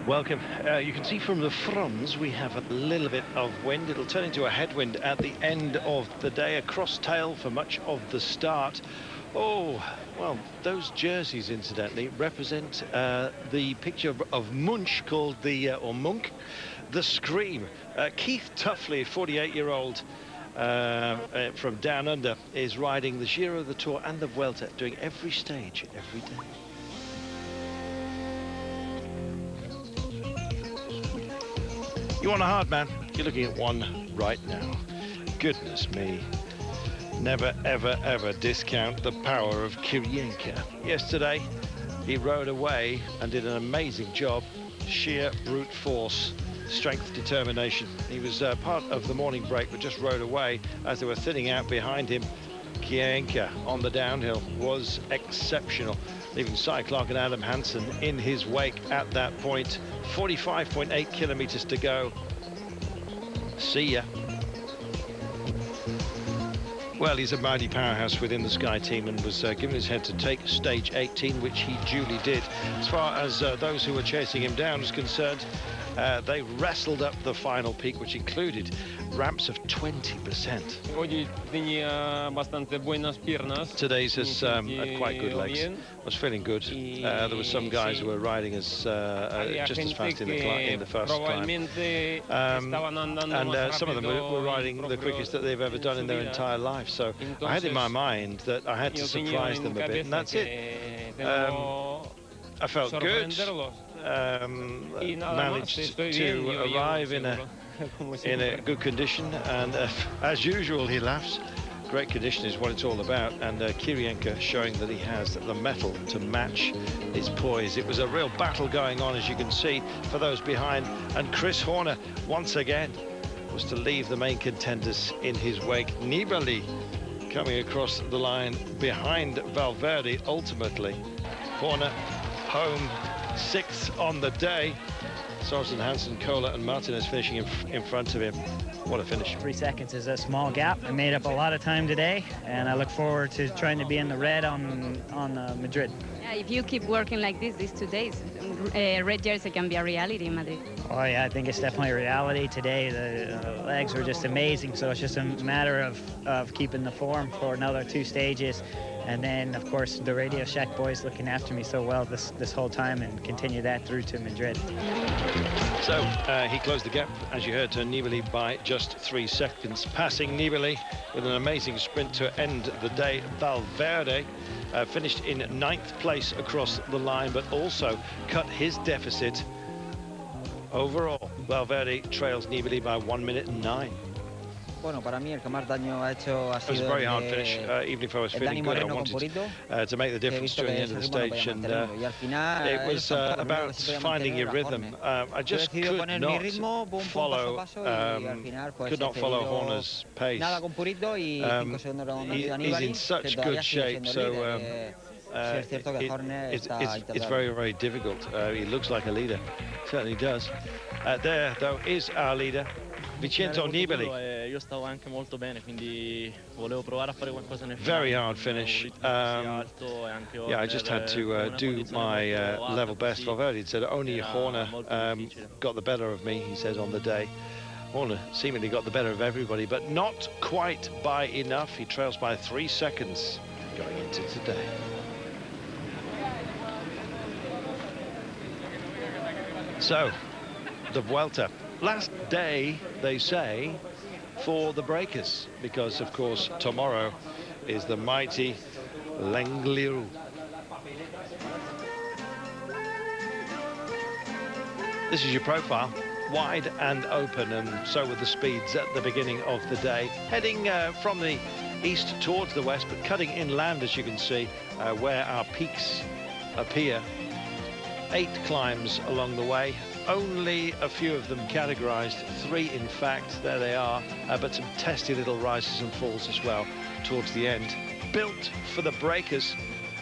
Welcome. You can see from the fronds we have a little bit of wind. It'll turn into a headwind at the end of the day, a cross tail for much of the start. Oh, well, those jerseys, incidentally, represent the picture of Munch called the, or Monk, the Scream. Keith Tuffley, 48-year-old from down under, is riding the Giro, the Tour and the Vuelta, doing every stage, every day. You want a hard man? You're looking at one right now. Goodness me. Never, ever, ever discount the power of Kirienka. Yesterday, he rode away and did an amazing job. Sheer brute force, strength, determination. He was part of the morning break, but just rode away as they were thinning out behind him. Kirienka on the downhill was exceptional, leaving Cy Clark and Adam Hansen in his wake at that point. 45.8 kilometers to go. See ya. Well, he's a mighty powerhouse within the Sky team and was given his head to take stage 18, which he duly did. As far as those who were chasing him down is concerned, they wrestled up the final peak, which included ramps of 20%. Today's has had quite good legs. I was feeling good. There were some guys who were riding as just as fast in the first climb. And some of them were riding the quickest that they've ever done in their entire life. So I had in my mind that I had to surprise them a bit, and that's it. I felt good. Managed to arrive in a good condition, and as usual he laughs. Great condition is what it's all about, and Kirienka showing that he has the mettle to match his poise. It was a real battle going on, as you can see, for those behind, and Chris Horner once again was to leave the main contenders in his wake. Nibali coming across the line behind Valverde ultimately. Horner home, 6th on the day. Sorensen, Hansen, Kohler and Martinez finishing in front of him. What a finish. 3 seconds is a small gap. I made up a lot of time today, and I look forward to trying to be in the red on Madrid. Yeah, if you keep working like this these 2 days, red jersey can be a reality in Madrid. Oh yeah, I think it's definitely a reality today. The legs were just amazing, so it's just a matter of keeping the form for another 2 stages. And then, of course, the Radio Shack boys looking after me so well this whole time, and continue that through to Madrid. So he closed the gap, as you heard, to Nibali by just 3 seconds, passing Nibali with an amazing sprint to end the day. Valverde finished in 9th place across the line, but also cut his deficit. Overall, Valverde trails Nibali by 1 minute and 9. Bueno, para mí el que más daño ha hecho ha sido. It was a very hard finish. Even if I was feeling good, I wanted to make the difference during the end of the stage, and it was about finding your rhythm. I just could not follow Horner's pace. He's in such good shape, so it's very, very difficult. He looks like a leader, certainly does. There, though, is our leader, Vicente Nibali. Very hard finish. Yeah, I just had to do my level best. Valverde said only Horner got the better of me, he says on the day. Horner seemingly got the better of everybody, but not quite by enough. He trails by 3 seconds going into today. So, the Vuelta. Last day, they say, for the breakers, because, of course, tomorrow is the mighty L'Angliru. This is your profile, wide and open, and so were the speeds at the beginning of the day. Heading from the east towards the west, but cutting inland, as you can see, where our peaks appear. 8 climbs along the way. Only a few of them categorized, 3 in fact, there they are, but some testy little rises and falls as well towards the end. Built for the breakers,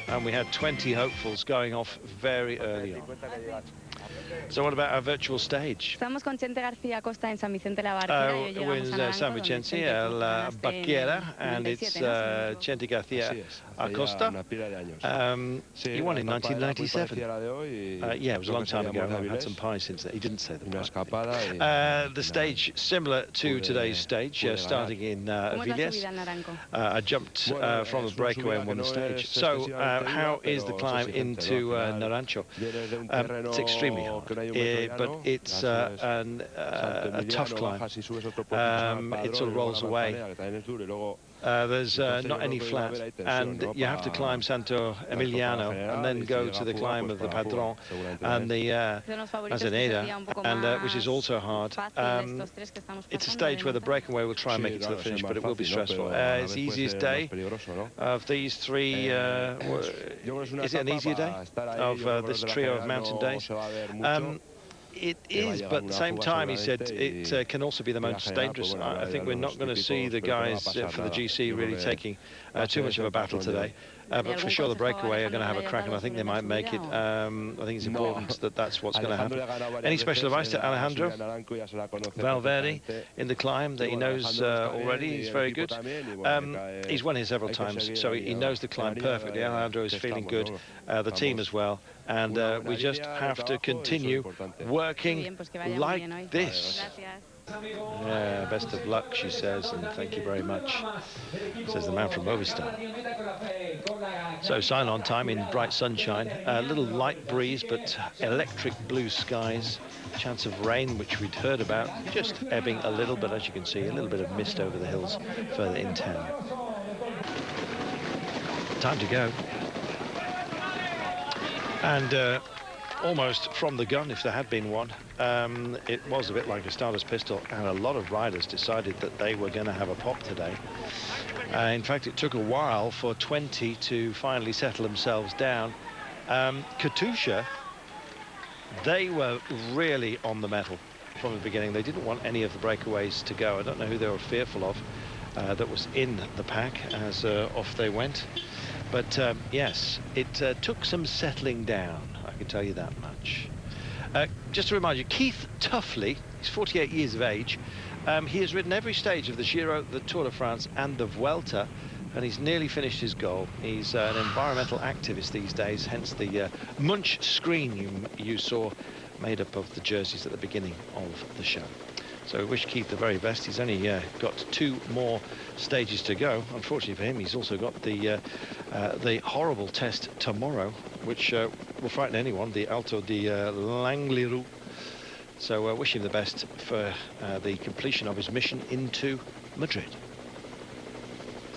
and we had 20 hopefuls going off very early on. So what about our virtual stage? Estamos con Chente García Costa en San Vicente la Barquera. Y hoy llegamos With a Naranco, San donde Vicente, Chente, tú la ganaste Barquera, en and it's 97, ¿no? Si no me equivoco. Chente García Acosta. He won in 1997. Yeah, it was a long time ago. I've had some pies since then. He didn't say the pie. The stage, similar to today's stage, starting in Villas. I jumped from the breakaway and won the stage. So how is the climb into Naranco? It's extremely hard, but it's a tough climb. It sort of rolls away. There's not any flat, and you have to climb Santo Emiliano and then go to the climb of the Padrón and the Azaneda, and which is also hard. It's a stage where the breakaway will try and make it to the finish, but it will be stressful. It's the easiest day of these three. Is it an easier day of this trio of mountain days? It is, but at the same time, he said it can also be the most dangerous. I think we're not going to see the guys for the GC really taking too much of a battle today. But for sure, the breakaway are going to have a crack, and I think they might make it. I think it's important that that's what's going to happen. Any special advice to Alejandro Valverde in the climb that he knows already? He's very good. He's won here several times, so he knows the climb perfectly. Alejandro is feeling good, the team as well, and we just have to continue working like this. Yeah, best of luck, she says, and thank you very much, says the man from Movistar. So sign-on time in bright sunshine, a little light breeze, but electric blue skies, chance of rain, which we'd heard about, just ebbing a little, but as you can see, a little bit of mist over the hills further in town. Time to go. And almost from the gun, if there had been one. It was a bit like a starter's pistol, and a lot of riders decided that they were going to have a pop today. In fact, it took a while for 20 to finally settle themselves down. Katusha, they were really on the metal from the beginning. They didn't want any of the breakaways to go. I don't know who they were fearful of that was in the pack as off they went. But yes, it took some settling down, I can tell you that much. Just to remind you, Keith Tuffley, he's 48 years of age. He has ridden every stage of the Giro, the Tour de France and the Vuelta, and he's nearly finished his goal. He's an environmental activist these days, hence the Munch screen you saw made up of the jerseys at the beginning of the show. So we wish Keith the very best. He's only got 2 more stages to go. Unfortunately for him, he's also got the horrible test tomorrow, which will frighten anyone, the Alto de Langliru. So wish him the best for the completion of his mission into Madrid.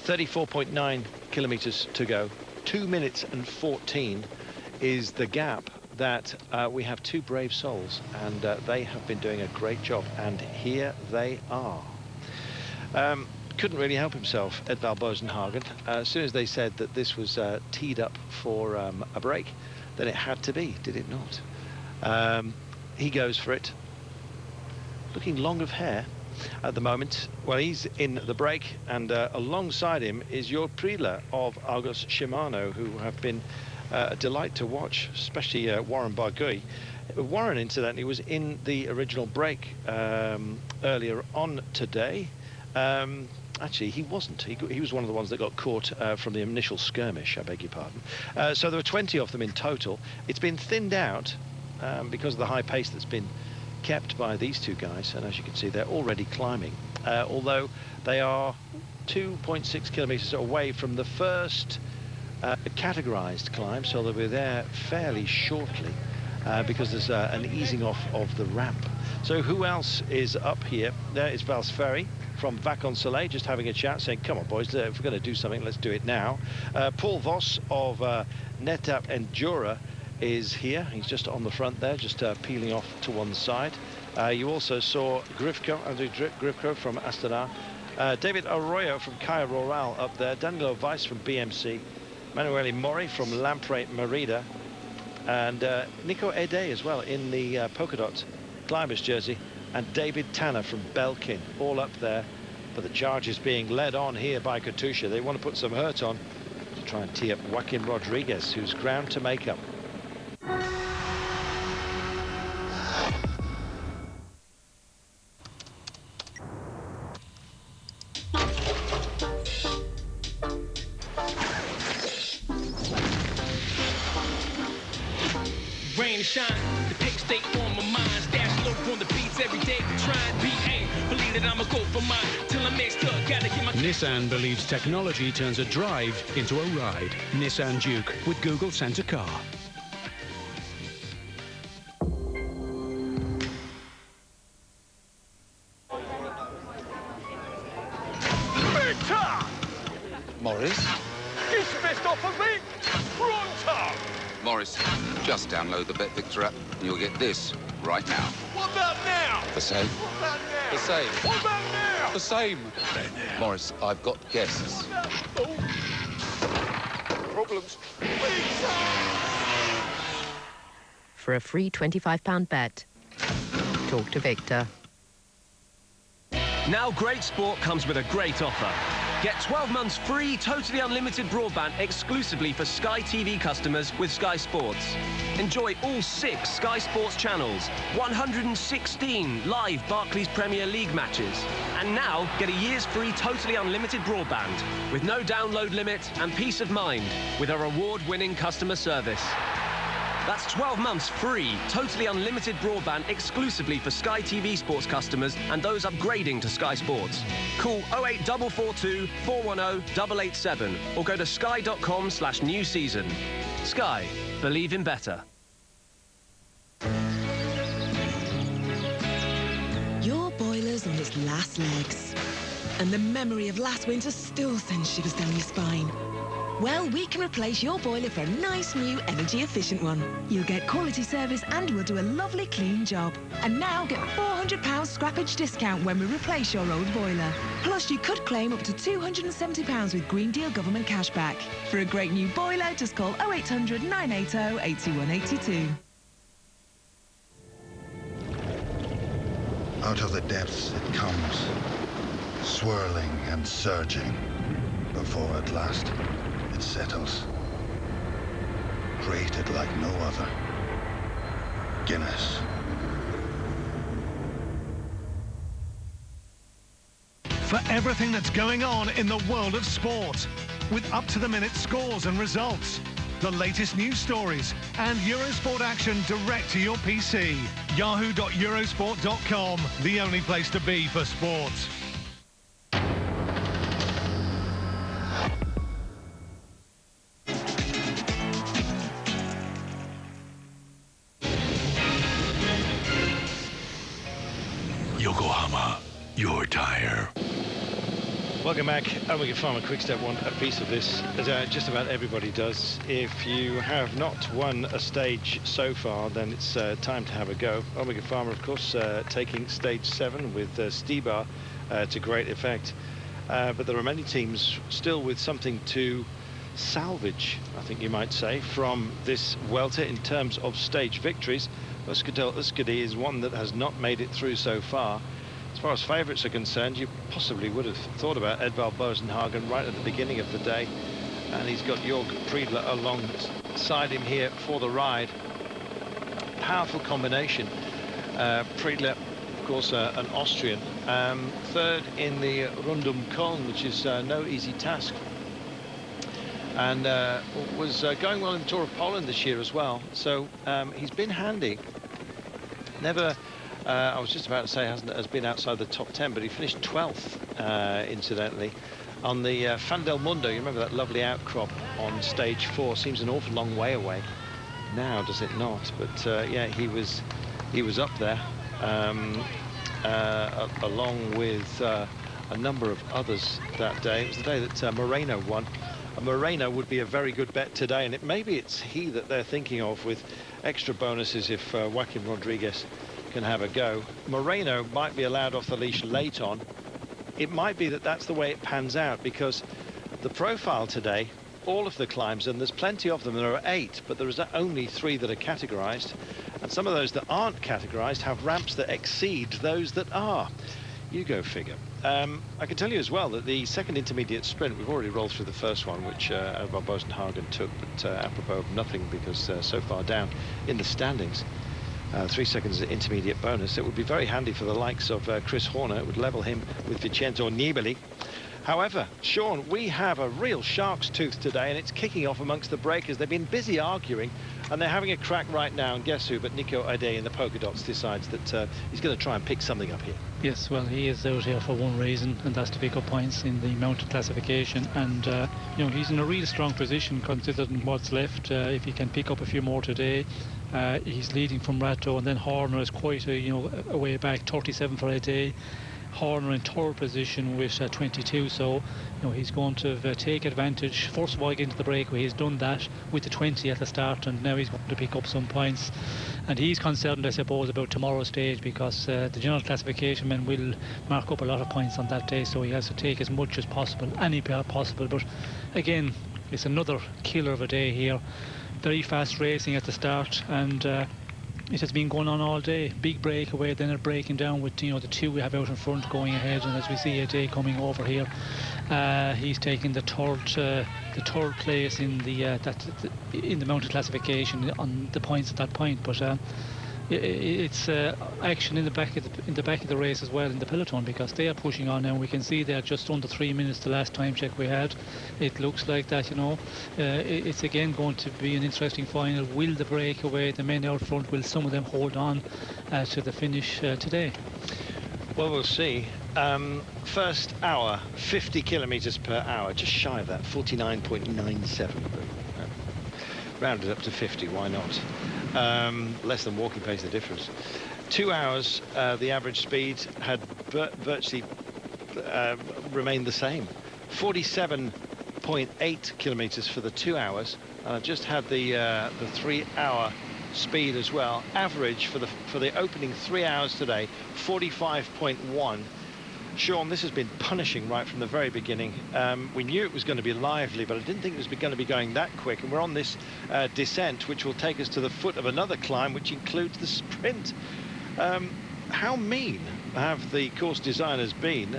34.9 kilometers to go. 2 minutes and 14 is the gap that we have 2 brave souls, and they have been doing a great job, and here they are. Couldn't really help himself, Edvald Bosenhagen. As soon as they said that this was teed up for a break, then it had to be, did it not? He goes for it, looking long of hair at the moment. Well, he's in the break, and alongside him is your Prila of August Shimano, who have been a delight to watch, especially Warren Barguil. Warren, incidentally, was in the original break earlier on today. Actually, he wasn't. He was one of the ones that got caught from the initial skirmish, I beg your pardon. So there were 20 of them in total. It's been thinned out because of the high pace that's been kept by these 2 guys, and as you can see, they're already climbing, although they are 2.6 kilometers away from the first categorized climb, so they'll be there fairly shortly because there's an easing off of the ramp. So who else is up here? There is Vals Ferry from Vacon Soleil, just having a chat, saying, come on boys, if we're going to do something, let's do it now. Paul Voss of Netap Endura is here. He's just on the front there, just peeling off to one side. You also saw Grifko, Andrew Grifko from Astana, David Arroyo from Caja Rural up there, Danilo Weiss from BMC, Manuele Mori from Lampre Merida, and Nico Ede as well in the polka dot climbers jersey, and David Tanner from Belkin, all up there. But the charge is being led on here by Katusha. They want to put some hurt on to try and tee up Joaquin Rodriguez, who's ground to make up. rain and shine. The pick stay on my mind. Stash low on the beats every day. Trying BA. Believe that I'ma go for mine. Till I'm mixed up. Gotta get my... Nissan believes technology turns a drive into a ride. Nissan Juke with Google Center Car. Morris? He's missed off of me! Pronto! Morris, just download the Bet Victor app and you'll get this right now. What about now? The same. What about now? The same. What about now? The same. Morris, I've got guests. Oh. Problems. For a free £25 bet, talk to Victor. Now great sport comes with a great offer. Get 12 months free, totally unlimited broadband exclusively for Sky TV customers with Sky Sports. Enjoy all 6 Sky Sports channels, 116 live Barclays Premier League matches. And now get a year's free, totally unlimited broadband with no download limit and peace of mind with our award-winning customer service. That's 12 months free, totally unlimited broadband exclusively for Sky TV Sports customers and those upgrading to Sky Sports. Call 08442 410 887 or go to sky.com/new season. Sky, believe in better. Your boiler's on its last legs, and the memory of last winter still sends shivers down your spine. Well, we can replace your boiler for a nice new energy-efficient one. You'll get quality service and we'll do a lovely clean job. And now get £400 scrappage discount when we replace your old boiler. Plus, you could claim up to £270 with Green Deal government cashback. For a great new boiler, just call 0800 980 8182. Out of the depths it comes, swirling and surging, before at last it settles. Created like no other. Guinness. For everything that's going on in the world of sport, with up-to-the-minute scores and results, the latest news stories, and Eurosport action direct to your PC. Yahoo.eurosport.com, the only place to be for sports. Yokohama, your tire. Welcome back. And we can find a quick step one, a piece of this, as just about everybody does. If you have not won a stage so far, then it's time to have a go. Omega Pharma, of course, taking stage 7 with Stibar to great effect. But there are many teams still with something to salvage, I think you might say, from this Vuelta in terms of stage victories. Euskadi is one that has not made it through so far. As far as favourites are concerned, you possibly would have thought about Edvald Bosenhagen right at the beginning of the day. And he's got Jörg Friedler alongside him here for the ride. Powerful combination. Friedler, of course, an Austrian. Third in the Rundum Köln, which is no easy task. And was going well in the Tour of Poland this year as well. So he's been handy. Never... I was just about to say has been outside the top 10, but he finished 12th, incidentally, on the Fan del Mundo. You remember that lovely outcrop on stage 4? Seems an awful long way away now, does it not? But yeah, he was up there, along with a number of others that day. It was the day that Moreno won. Moreno would be a very good bet today, and maybe it's he that they're thinking of with extra bonuses if Joaquin Rodriguez can have a go. Moreno might be allowed off the leash late on. It might be that that's the way it pans out, because the profile today, all of the climbs, and there's plenty of them, there are 8, but there is only 3 that are categorized, and some of those that aren't categorized have ramps that exceed those that are. You go figure. I can tell you as well that the second intermediate sprint, we've already rolled through the first one, which Edvald Bosenhagen took, but apropos of nothing, because so far down in the standings. 3 seconds intermediate bonus. It would be very handy for the likes of Chris Horner. It would level him with Vincenzo Nibali. However, Sean, we have a real shark's tooth today, and it's kicking off amongst the breakers. They've been busy arguing And they're having a crack right now, and guess who but Nico Ade in the polka dots decides that he's going to try and pick something up here. Yes, well, he is out here for one reason, and that's to pick up points in the mountain classification. And you know, he's in a really strong position considering what's left. If he can pick up a few more today, he's leading from Ratto, and then Horner is quite a way back, 37 for Ade. Horner in third position with 22, so he's going to take advantage. First of all, get into the breakaway. He's done that with the 20 at the start, and now he's going to pick up some points. And he's concerned, I suppose, about tomorrow's stage, because the general classification men will mark up a lot of points on that day, so he has to take as much as possible, any part possible. But again, it's another killer of a day here. Very fast racing at the start, and it has been going on all day. Big breakaway, then a breaking down with the two we have out in front going ahead, and as we see Ade coming over here, he's taking the third place in the mountain classification on the points at that point. But it's action in the back of the race as well in the peloton, because they are pushing on now. We can see they're just under 3 minutes the last time check we had. It looks like that, it's again going to be an interesting final. Will the breakaway, the men out front, will some of them hold on to the finish today? Well, we'll see. First hour, 50 kilometers per hour, just shy of that, 49.97. Rounded up to 50, why not? Less than walking pace, the difference. 2 hours, the average speed had virtually remained the same. 47.8 kilometers for the 2 hours. I've just had the 3 hour speed as well. Average for the opening 3 hours today, 45.1. Sean, this has been punishing right from the very beginning. We knew it was going to be lively, but I didn't think it was going to be going that quick. And we're on this descent, which will take us to the foot of another climb, which includes the sprint. How mean have the course designers been?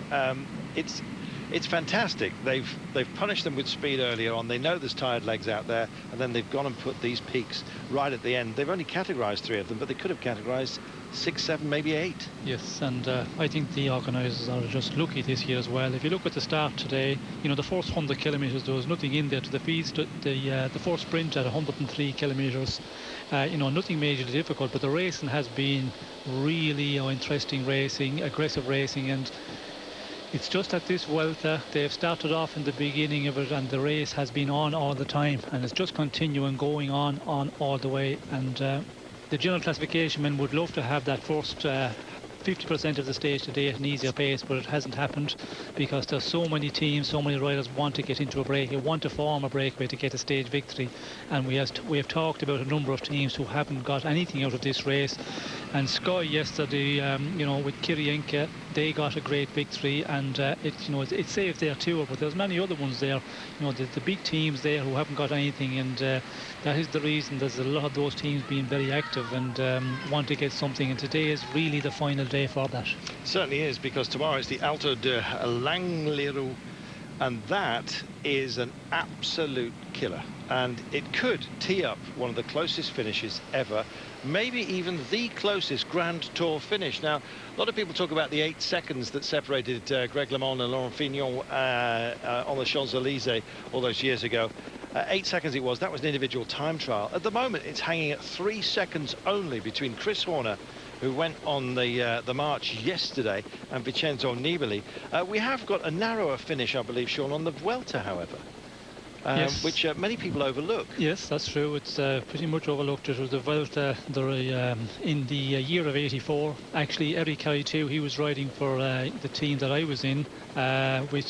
It's fantastic. They've punished them with speed earlier on. They know there's tired legs out there, and then they've gone and put these peaks right at the end. They've only categorized 3 of them, but they could have categorized 6, 7, maybe 8. Yes, and I think the organisers are just lucky this year as well. If you look at the start today, the first 100 kilometres, there was nothing in there to the feeds. The first sprint at 103 kilometres, nothing majorly difficult, but the racing has been really interesting racing, aggressive racing, and it's just at this Vuelta, they've started off in the beginning of it, and the race has been on all the time, and it's just continuing, going on all the way. And the general classification men would love to have that first 50% of the stage today at an easier pace, but it hasn't happened because there's so many teams, so many riders want to get into a breakaway, want to form a breakaway to get a stage victory. And we have talked about a number of teams who haven't got anything out of this race. And Sky yesterday, with Kirienka, they got a great victory, and it saved their tour. But there's many other ones there, the big teams there who haven't got anything, and that is the reason there's a lot of those teams being very active and want to get something. And today is really the final day for that. Certainly is, because tomorrow it's the Alto de Langliru, and that is an absolute killer, and it could tee up one of the closest finishes ever, maybe even the closest Grand Tour finish. Now, a lot of people talk about the 8 seconds that separated Greg LeMond and Laurent Fignon on the Champs-Élysées all those years ago. 8 seconds it was. That was an individual time trial. At the moment, it's hanging at 3 seconds only between Chris Horner, who went on the march yesterday, and Vincenzo Nibali. We have got a narrower finish, I believe, Sean, on the Vuelta, however. Yes. Which many people overlook. Yes, that's true. It's pretty much overlooked. It was the Vuelta in the year of '84. Actually, Eric Carey too. He was riding for the team that I was in with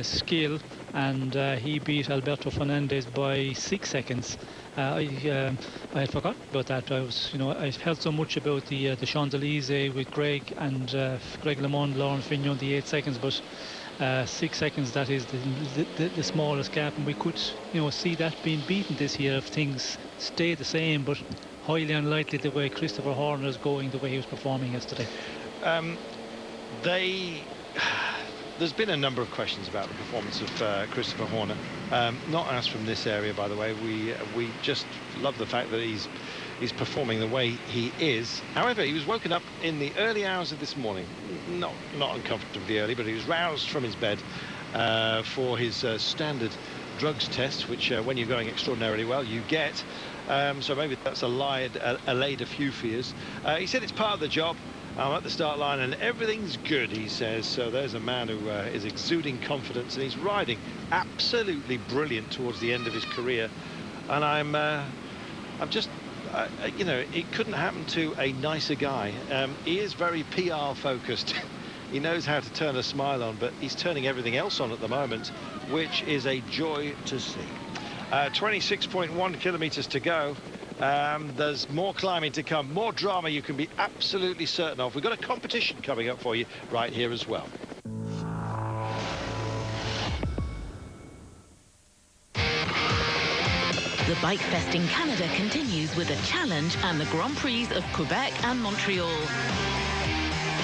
skill, and he beat Alberto Fernandez by 6 seconds. I had forgotten about that. I heard so much about the Champs-Élysées with Greg and Greg LeMond, Laurent Fignon, the 8 seconds, but 6 seconds, that is the smallest gap, and we could see that being beaten this year if things stay the same, but highly unlikely the way Christopher Horner is going, the way he was performing yesterday. There's been a number of questions about the performance of Christopher Horner, not asked from this area, by the way. We just love the fact that he's performing the way he is. However, he was woken up in the early hours of this morning, not uncomfortably early, but he was roused from his bed for his standard drugs test, which when you're going extraordinarily well, you get. So maybe that's allayed a few fears. He said it's part of the job. I'm at the start line and everything's good, he says. So there's a man who is exuding confidence, and he's riding absolutely brilliant towards the end of his career. And I'm just, you know, it couldn't happen to a nicer guy. He is very PR focused. He knows how to turn a smile on, but he's turning everything else on at the moment, which is a joy to see. 26.1 kilometers to go. There's more climbing to come, more drama you can be absolutely certain of. We've got a competition coming up for you right here as well. The Bike Fest in Canada continues with a challenge and the Grand Prix of Quebec and Montreal.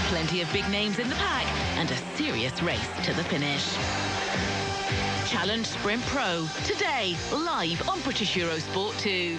Plenty of big names in the pack and a serious race to the finish. Challenge Sprint Pro, today, live on British Eurosport 2.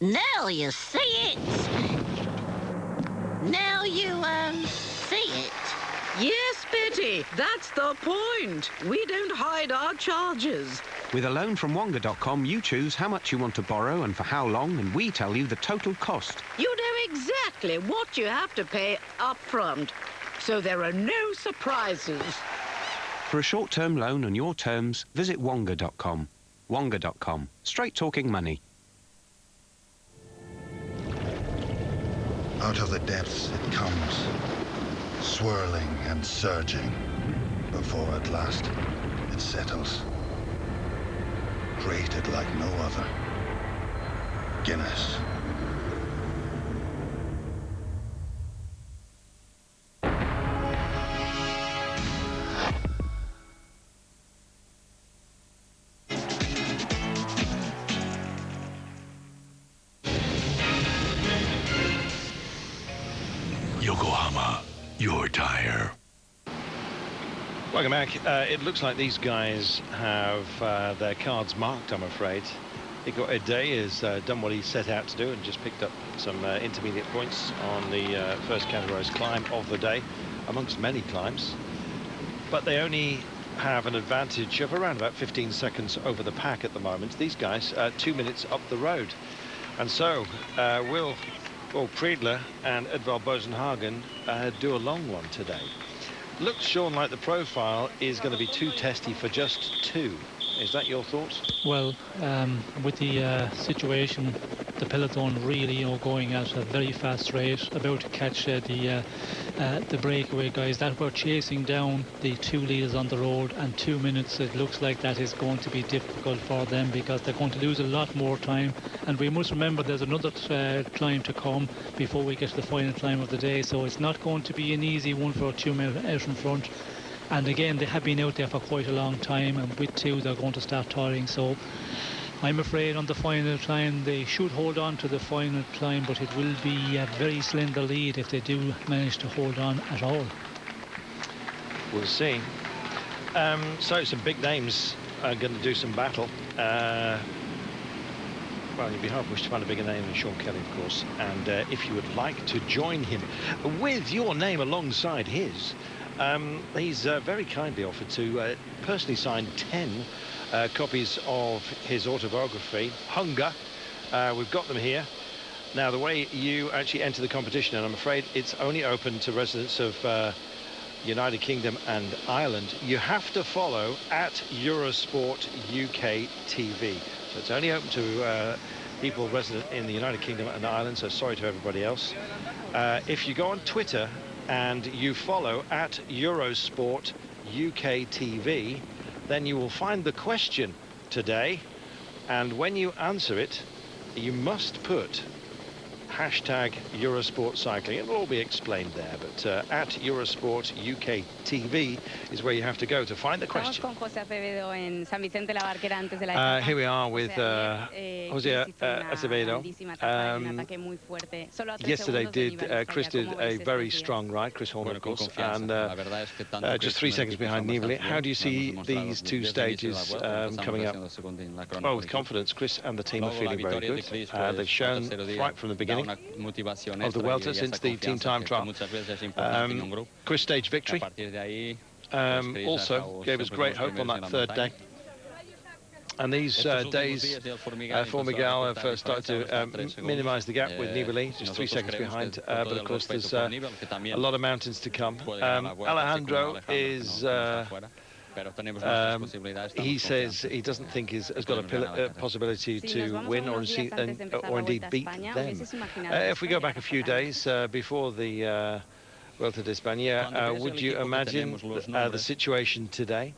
Now you see it. Now you, see it. Yes, Betty, that's the point. We don't hide our charges. With a loan from Wonga.com, you choose how much you want to borrow and for how long, and we tell you the total cost. You know exactly what you have to pay up front, so there are no surprises. For a short-term loan on your terms, visit Wonga.com. Wonga.com. Straight talking money. Out of the depths it comes, swirling and surging, before at last it settles. Created like no other. Guinness. Yokohama, your tire. Welcome back. It looks like these guys have their cards marked, I'm afraid. Ide has done what he set out to do and just picked up some intermediate points on the first categorized climb of the day, amongst many climbs. But they only have an advantage of around about 15 seconds over the pack at the moment. These guys 2 minutes up the road. And so will Priedler and Edvald Bosenhagen do a long one today. Looks, Sean, like the profile is going to be too testy for just two. Is that your thoughts? Well, with the situation, the peloton really going at a very fast rate, about to catch the breakaway guys that were chasing down the two leaders on the road, and 2 minutes, it looks like that is going to be difficult for them because they're going to lose a lot more time. And we must remember there's another climb to come before we get to the final climb of the day, so it's not going to be an easy one for 2 minutes out in front. And again, they have been out there for quite a long time, and with two they're going to start tiring. So I'm afraid on the final climb they should hold on to the final climb, but it will be a very slender lead if they do manage to hold on at all. We'll see. So some big names are going to do some battle. Well, you'd be hard-pushed to find a bigger name than Sean Kelly, of course. And if you would like to join him with your name alongside his, he's very kindly offered to personally sign 10 copies of his autobiography, Hunger. We've got them here. Now, the way you actually enter the competition, and I'm afraid it's only open to residents of United Kingdom and Ireland, you have to follow at Eurosport UK TV. So it's only open to people resident in the United Kingdom and Ireland, so sorry to everybody else. If you go on Twitter and you follow at Eurosport UK TV, then you will find the question today, and when you answer it, you must put hashtag Eurosport Cycling. It'll all be explained there, but at Eurosport UK TV is where you have to go to find the question. Here we are with Jose Acevedo. Yesterday Chris did a very strong ride, Chris Horner, of course, and just 3 seconds behind Nibali. How do you see these two stages coming up? Well, with confidence, Chris and the team are feeling very good. They've shown right from the beginning of the Vuelta since the team time trial. Chris stage victory also gave us great hope on that third day. And these days for Miguel have started to minimise the gap with Nibali, just 3 seconds behind. But of course, there's a lot of mountains to come. Alejandro is... he says he doesn't think has got a possibility to win or indeed beat them. If we go back a few days before the Vuelta de España, would you imagine the situation today?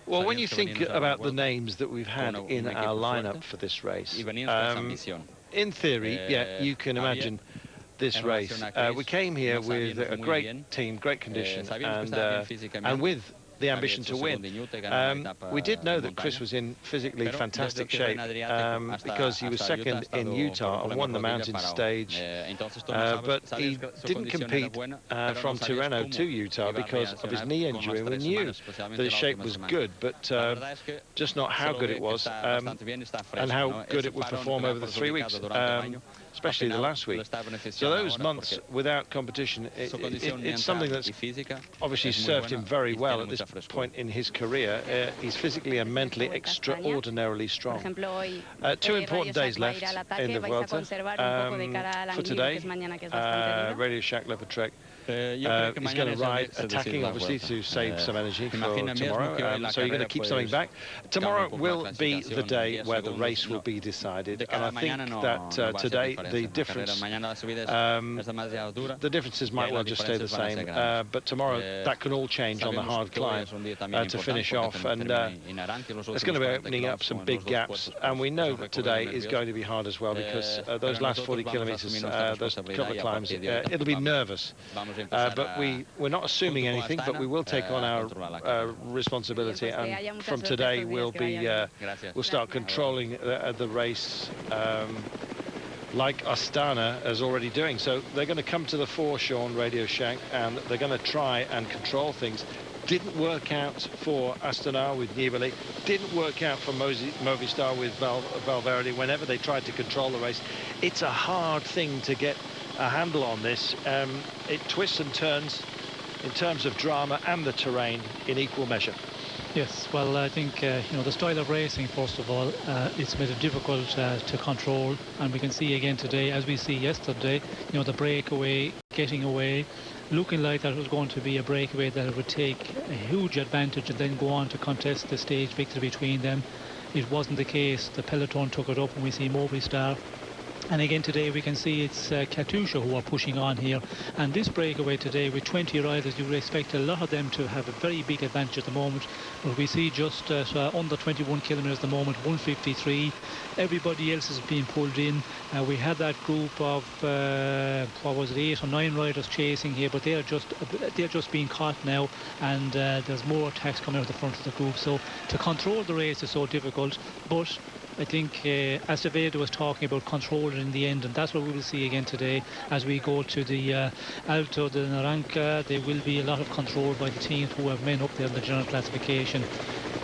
Well, when you think about the names that we've had in our lineup for this race, in theory, yeah, you can imagine this race. We came here with a great team, great condition, and with the ambition to win. We did know that Chris was in physically fantastic shape because he was second in Utah and won the mountain stage, but he didn't compete from Tirreno to Utah because of his knee injury, and we knew that his shape was good, but just not how good it was and how good it would perform over the 3 weeks, especially the last week. So those months without competition, it's something that's obviously served him very well at this point in his career. He's physically and mentally extraordinarily strong. 2 important days left in the Vuelta. For today, Radio Shack Leopard Trek. He's going to ride attacking, obviously, to save some energy for tomorrow. So you're going to keep something back. Tomorrow will be the day where the race will be decided, and I think that today the differences might well just stay the same. But tomorrow that can all change on the hard climb to finish off, and it's going to be opening up some big gaps. And we know that today is going to be hard as well because those last 40 kilometres, those couple of climbs, it'll be nervous. But we're not assuming anything, but we will take on our responsibility, and from today we'll start controlling the race like Astana is already doing. So they're going to come to the fore, Sean, Radio Shack, and they're going to try and control things. Didn't work out for Astana with Nibali, didn't work out for Movistar with Valverde whenever they tried to control the race. It's a hard thing to get a handle on this. It twists and turns in terms of drama and the terrain in equal measure. Yes, well, I think the style of racing, first of all, it's made it difficult to control, and we can see again today, as we see yesterday, the breakaway, getting away, looking like that was going to be a breakaway that would take a huge advantage and then go on to contest the stage victory between them. It wasn't the case. The peloton took it up, and we see Movistar. And again today we can see it's Katusha who are pushing on here, and this breakaway today with 20 riders, you would expect a lot of them to have a very big advantage at the moment, but we see just under 21 kilometres at the moment, 1:53. Everybody else is being pulled in. We had that group of what was it, 8 or 9 riders chasing here, but they're just being caught now, and there's more attacks coming out the front of the group. So to control the race is so difficult, but I think Acevedo was talking about control in the end, and that's what we will see again today as we go to the Alto, the Naranco. There will be a lot of control by the teams who have men up there in the general classification.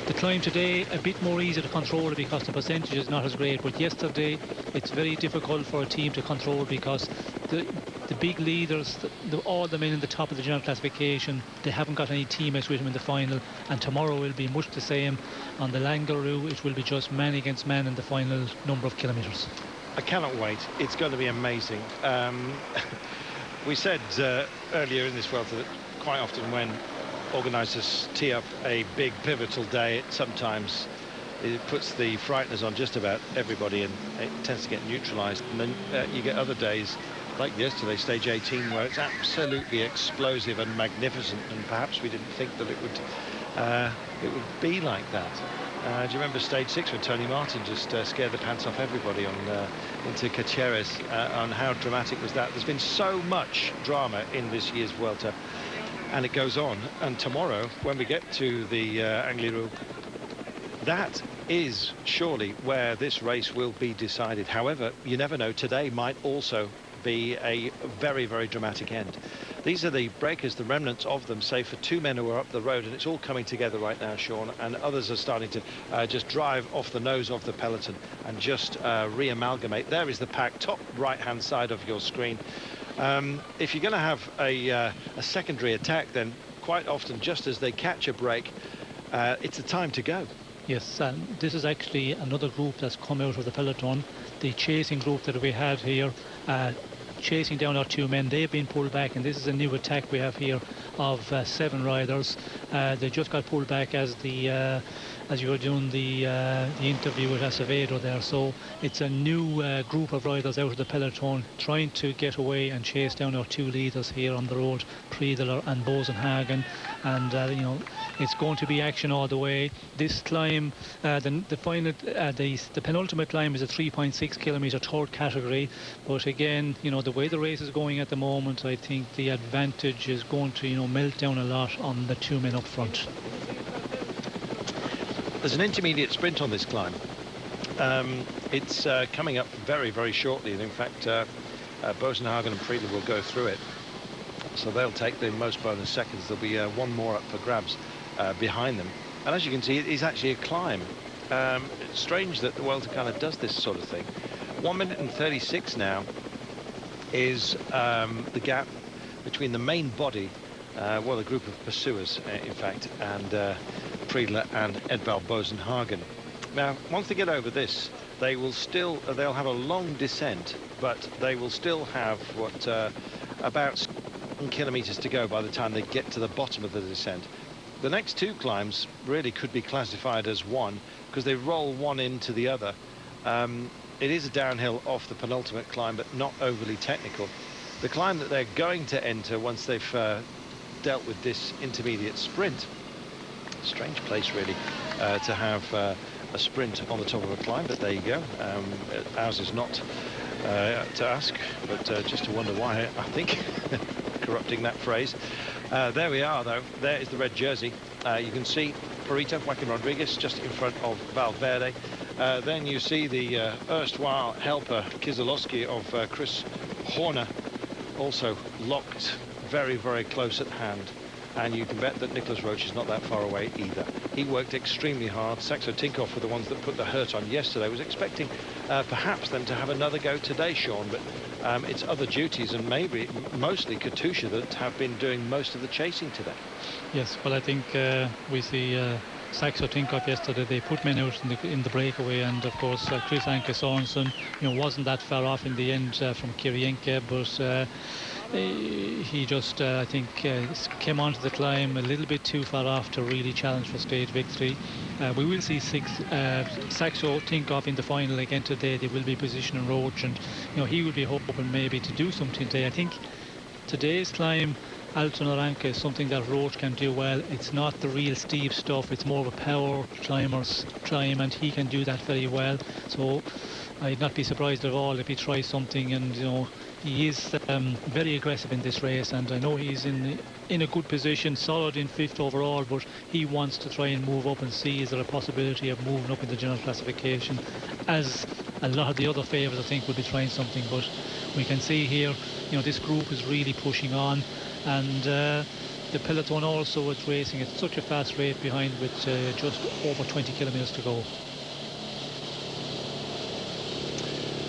The climb today a bit more easy to control because the percentage is not as great, but yesterday it's very difficult for a team to control because the big leaders, all the men in the top of the general classification, they haven't got any teammates with them in the final, and tomorrow will be much the same. On the Langaroo it will be just man against man in the final number of kilometres. I cannot wait. It's going to be amazing. We said earlier in this Vuelta that quite often when organisers tee up a big pivotal day, sometimes it puts the frighteners on just about everybody and it tends to get neutralised, and then you get other days like yesterday, stage 18, where it's absolutely explosive and magnificent, and perhaps we didn't think that it would it would be like that. Do you remember stage 6 when Tony Martin just scared the pants off everybody on into Caceres, on how dramatic was that? There's been so much drama in this year's Vuelta, and it goes on. And tomorrow, when we get to the Angliru, that is surely where this race will be decided. However, you never know. Today might also be a very, very dramatic end. These are the breakers, the remnants of them, save for 2 men who are up the road, and it's all coming together right now, Sean, and others are starting to just drive off the nose of the peloton and just re-amalgamate. There is the pack, top right-hand side of your screen. If you're going to have a secondary attack, then quite often, just as they catch a break, it's the time to go. Yes, and this is actually another group that's come out of the peloton. The chasing group that we had here, chasing down our 2 men, they've been pulled back, and this is a new attack we have here of 7 riders. They just got pulled back as the as you were doing the interview with Acevedo there. So it's a new group of riders out of the peloton trying to get away and chase down our 2 leaders here on the road, Priedeler and Bosenhagen. And you know, it's going to be action all the way. This climb, the penultimate climb is a 3.6 kilometer third category. But again, you know, the way the race is going at the moment, I think the advantage is going to, you know, melt down a lot on the 2 men up front. There's an intermediate sprint on this climb. It's coming up very, very shortly, and in fact Bosenhagen and Priedeler will go through it, so they'll take the most bonus seconds. There'll be 1 more up for grabs behind them, and as you can see, it is actually a climb. It's strange that the Vuelta kind of does this sort of thing. 1 minute and 36 now is the gap between the main body, well, a group of pursuers in fact, and Priedeler and Edvald Bosenhagen. Now, once they get over this, they will still, they'll have a long descent, but they will still have what about 7 kilometers to go by the time they get to the bottom of the descent. The next 2 climbs really could be classified as one, because they roll one into the other. It is a downhill off the penultimate climb, but not overly technical. The climb that they're going to enter once they've dealt with this intermediate sprint, strange place really to have a sprint on the top of a climb, but there you go. Ours is not to ask, but just to wonder why, I think. Corrupting that phrase. There we are, though. There is the red jersey. You can see Perito, Joaquin Rodriguez, just in front of Valverde. Then you see the erstwhile helper Kieselowski of Chris Horner, also locked very, very close at hand. And you can bet that Nicholas Roach is not that far away either. He worked extremely hard. Saxo Tinkoff were the ones that put the hurt on yesterday. Was expecting perhaps them to have another go today, Sean, but it's other duties, and maybe mostly Katusha that have been doing most of the chasing today. Yes, well, I think we see Saxo Tinkoff yesterday. They put men out in the breakaway, and of course Chris Anke Sorensen, you know, wasn't that far off in the end from Kirienke, but he just, I think, came onto the climb a little bit too far off to really challenge for stage victory. We will see Saxo Tinkoff in the final again today. They will be positioning Roach, and you know, he will be hoping maybe to do something today. I think today's climb, Alto Naranco, is something that Roach can do well. It's not the real steep stuff. It's more of a power climber's climb, and he can do that very well. So I'd not be surprised at all if he tries something, and you know, he is very aggressive in this race, and I know he's in a good position, solid in 5th overall, but he wants to try and move up and see is there a possibility of moving up in the general classification, as a lot of the other favourites I think will be trying something. But we can see here, you know, this group is really pushing on, and the peloton also is racing at such a fast rate behind, with just over 20 kilometres to go.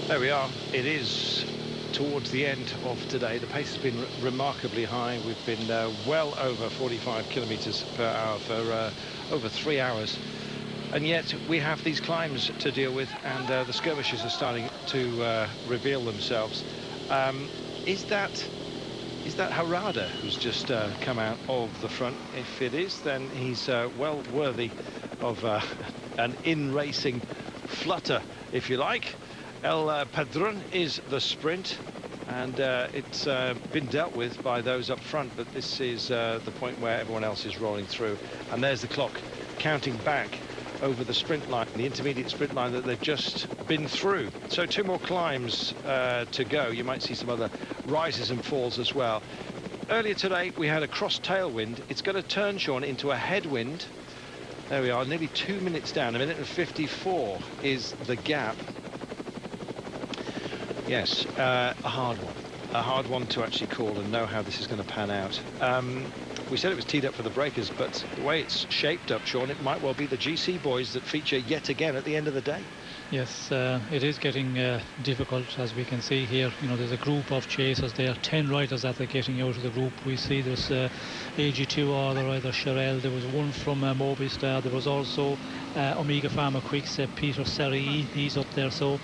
There we are. It is towards the end of today. The pace has been remarkably high. We've been well over 45 kilometers per hour for over 3 hours, and yet we have these climbs to deal with, and the skirmishes are starting to reveal themselves. Is that Harada who's just come out of the front? If it is, then he's well worthy of an in-racing flutter, if you like. El Padrón is the sprint. And it's been dealt with by those up front, but this is the point where everyone else is rolling through. And there's the clock counting back over the sprint line, the intermediate sprint line that they've just been through. So 2 more climbs to go. You might see some other rises and falls as well. Earlier today, we had a cross tailwind. It's going to turn, Sean, into a headwind. There we are, nearly 2 minutes down. 1 minute and 54 is the gap. Yes, a hard one to actually call and know how this is going to pan out. We said it was teed up for the breakers, but the way it's shaped up, Sean, it might well be the GC boys that feature yet again at the end of the day. Yes, it is getting difficult, as we can see here. You know, there's a group of chasers there, 10 riders that they're getting out of the group. We see there's AG2R, the rider Sherelle, there was one from Movistar, there was also Omega Pharma Quickstep, Peter Serri, he's up there. So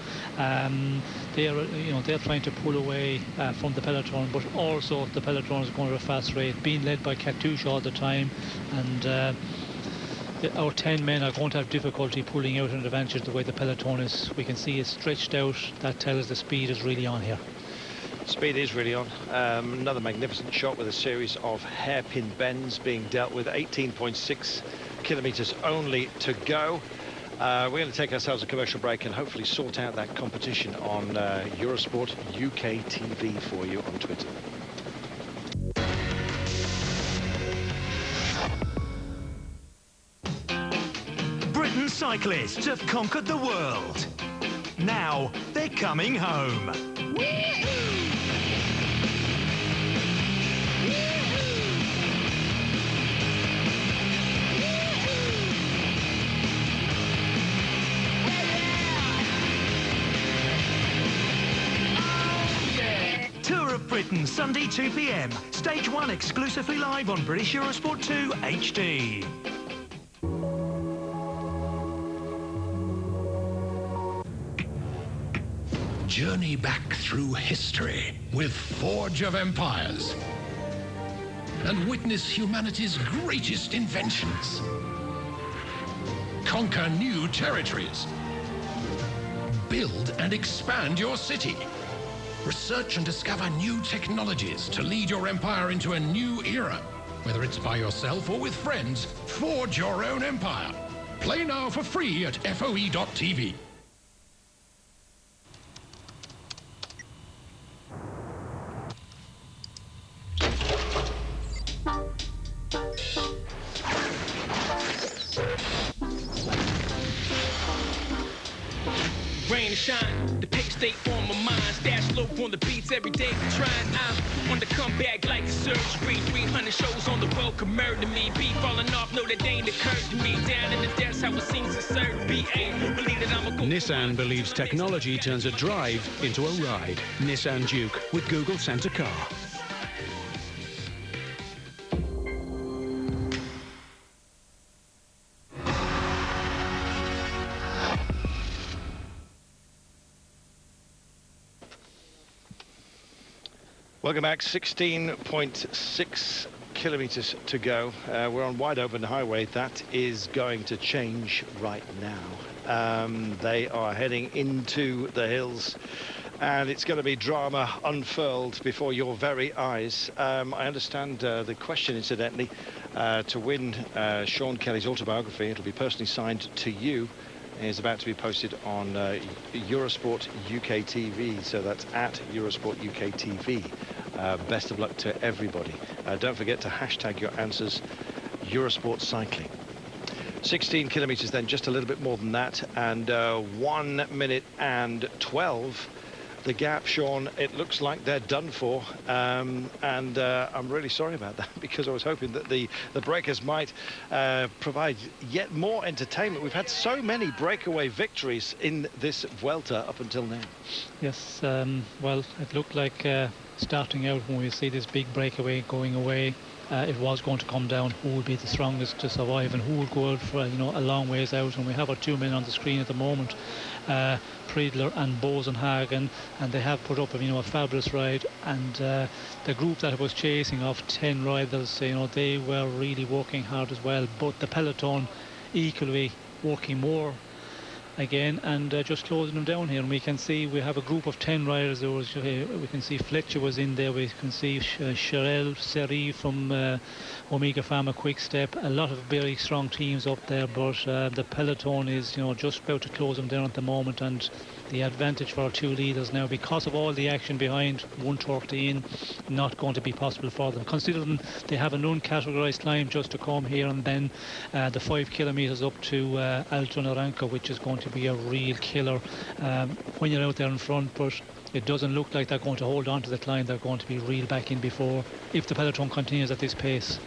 they're trying to pull away from the peloton, but also the peloton is going at a fast rate, being led by Katusha all the time, and our 10 men are going to have difficulty pulling out an advantage the way the peloton is. We can see it's stretched out. That tells us the speed is really on here. Speed is really on. Another magnificent shot with a series of hairpin bends being dealt with. 18.6 kilometers only to go. We're going to take ourselves a commercial break and hopefully sort out that competition on Eurosport UK TV for you on Twitter. Cyclists have conquered the world. Now they're coming home. Tour of Britain, Sunday 2 p.m. Stage 1 exclusively live on British Eurosport 2 HD. Journey back through history with Forge of Empires and witness humanity's greatest inventions. Conquer new territories. Build and expand your city. Research and discover new technologies to lead your empire into a new era. Whether it's by yourself or with friends, forge your own empire. Play now for free at FOE.tv. Rain and shine, the pace stay on my mind. Stash low on the beats every day. Trying I'm on the comeback like a surgery. 300 shows on the road could murder me. Be falling off, no that ain't occurred to me. Down in the depths, how it seems to serve BA. Believe that I'm a go. Nissan believes technology turns a drive into a ride. Nissan Duke with Google Center Car. Welcome back. 16.6 kilometers to go. We're on wide open highway. That is going to change right now. They are heading into the hills and it's going to be drama unfurled before your very eyes. I understand the question, incidentally, to win Sean Kelly's autobiography, it'll be personally signed to you, is about to be posted on Eurosport UK TV, so that's at Eurosport UK TV. Best of luck to everybody. Don't forget to hashtag your answers, Eurosport Cycling. 16 kilometers then, just a little bit more than that, and 1 minute and 12. The gap, Sean, it looks like they're done for, and I'm really sorry about that, because I was hoping that the breakers might provide yet more entertainment. We've had so many breakaway victories in this Vuelta up until now. Yes, well, it looked like starting out when we see this big breakaway going away, it was going to come down who would be the strongest to survive and who would go out for, you know, a long ways out. And we have our 2 men on the screen at the moment, Friedler and Bosenhagen, and they have put up, you know, a fabulous ride. And the group that was chasing of 10 riders, you know, they were really working hard as well. But the peloton equally working more again, and just closing them down here. And we can see we have a group of 10 riders. We can see Fletcher was in there. We can see Sherelle Seri from Omega Pharma Quick Step. A lot of very strong teams up there, but the peloton is, just about to close them down at the moment, and the advantage for our two leaders now, because of all the action behind 1:13, not going to be possible for them, considering they have an uncategorised climb just to come here, and then the 5 kilometres up to Alto Naranco, which is going to be a real killer when you're out there in front. But it doesn't look like they're going to hold on to the climb. They're going to be real back in before, if the peloton continues at this pace.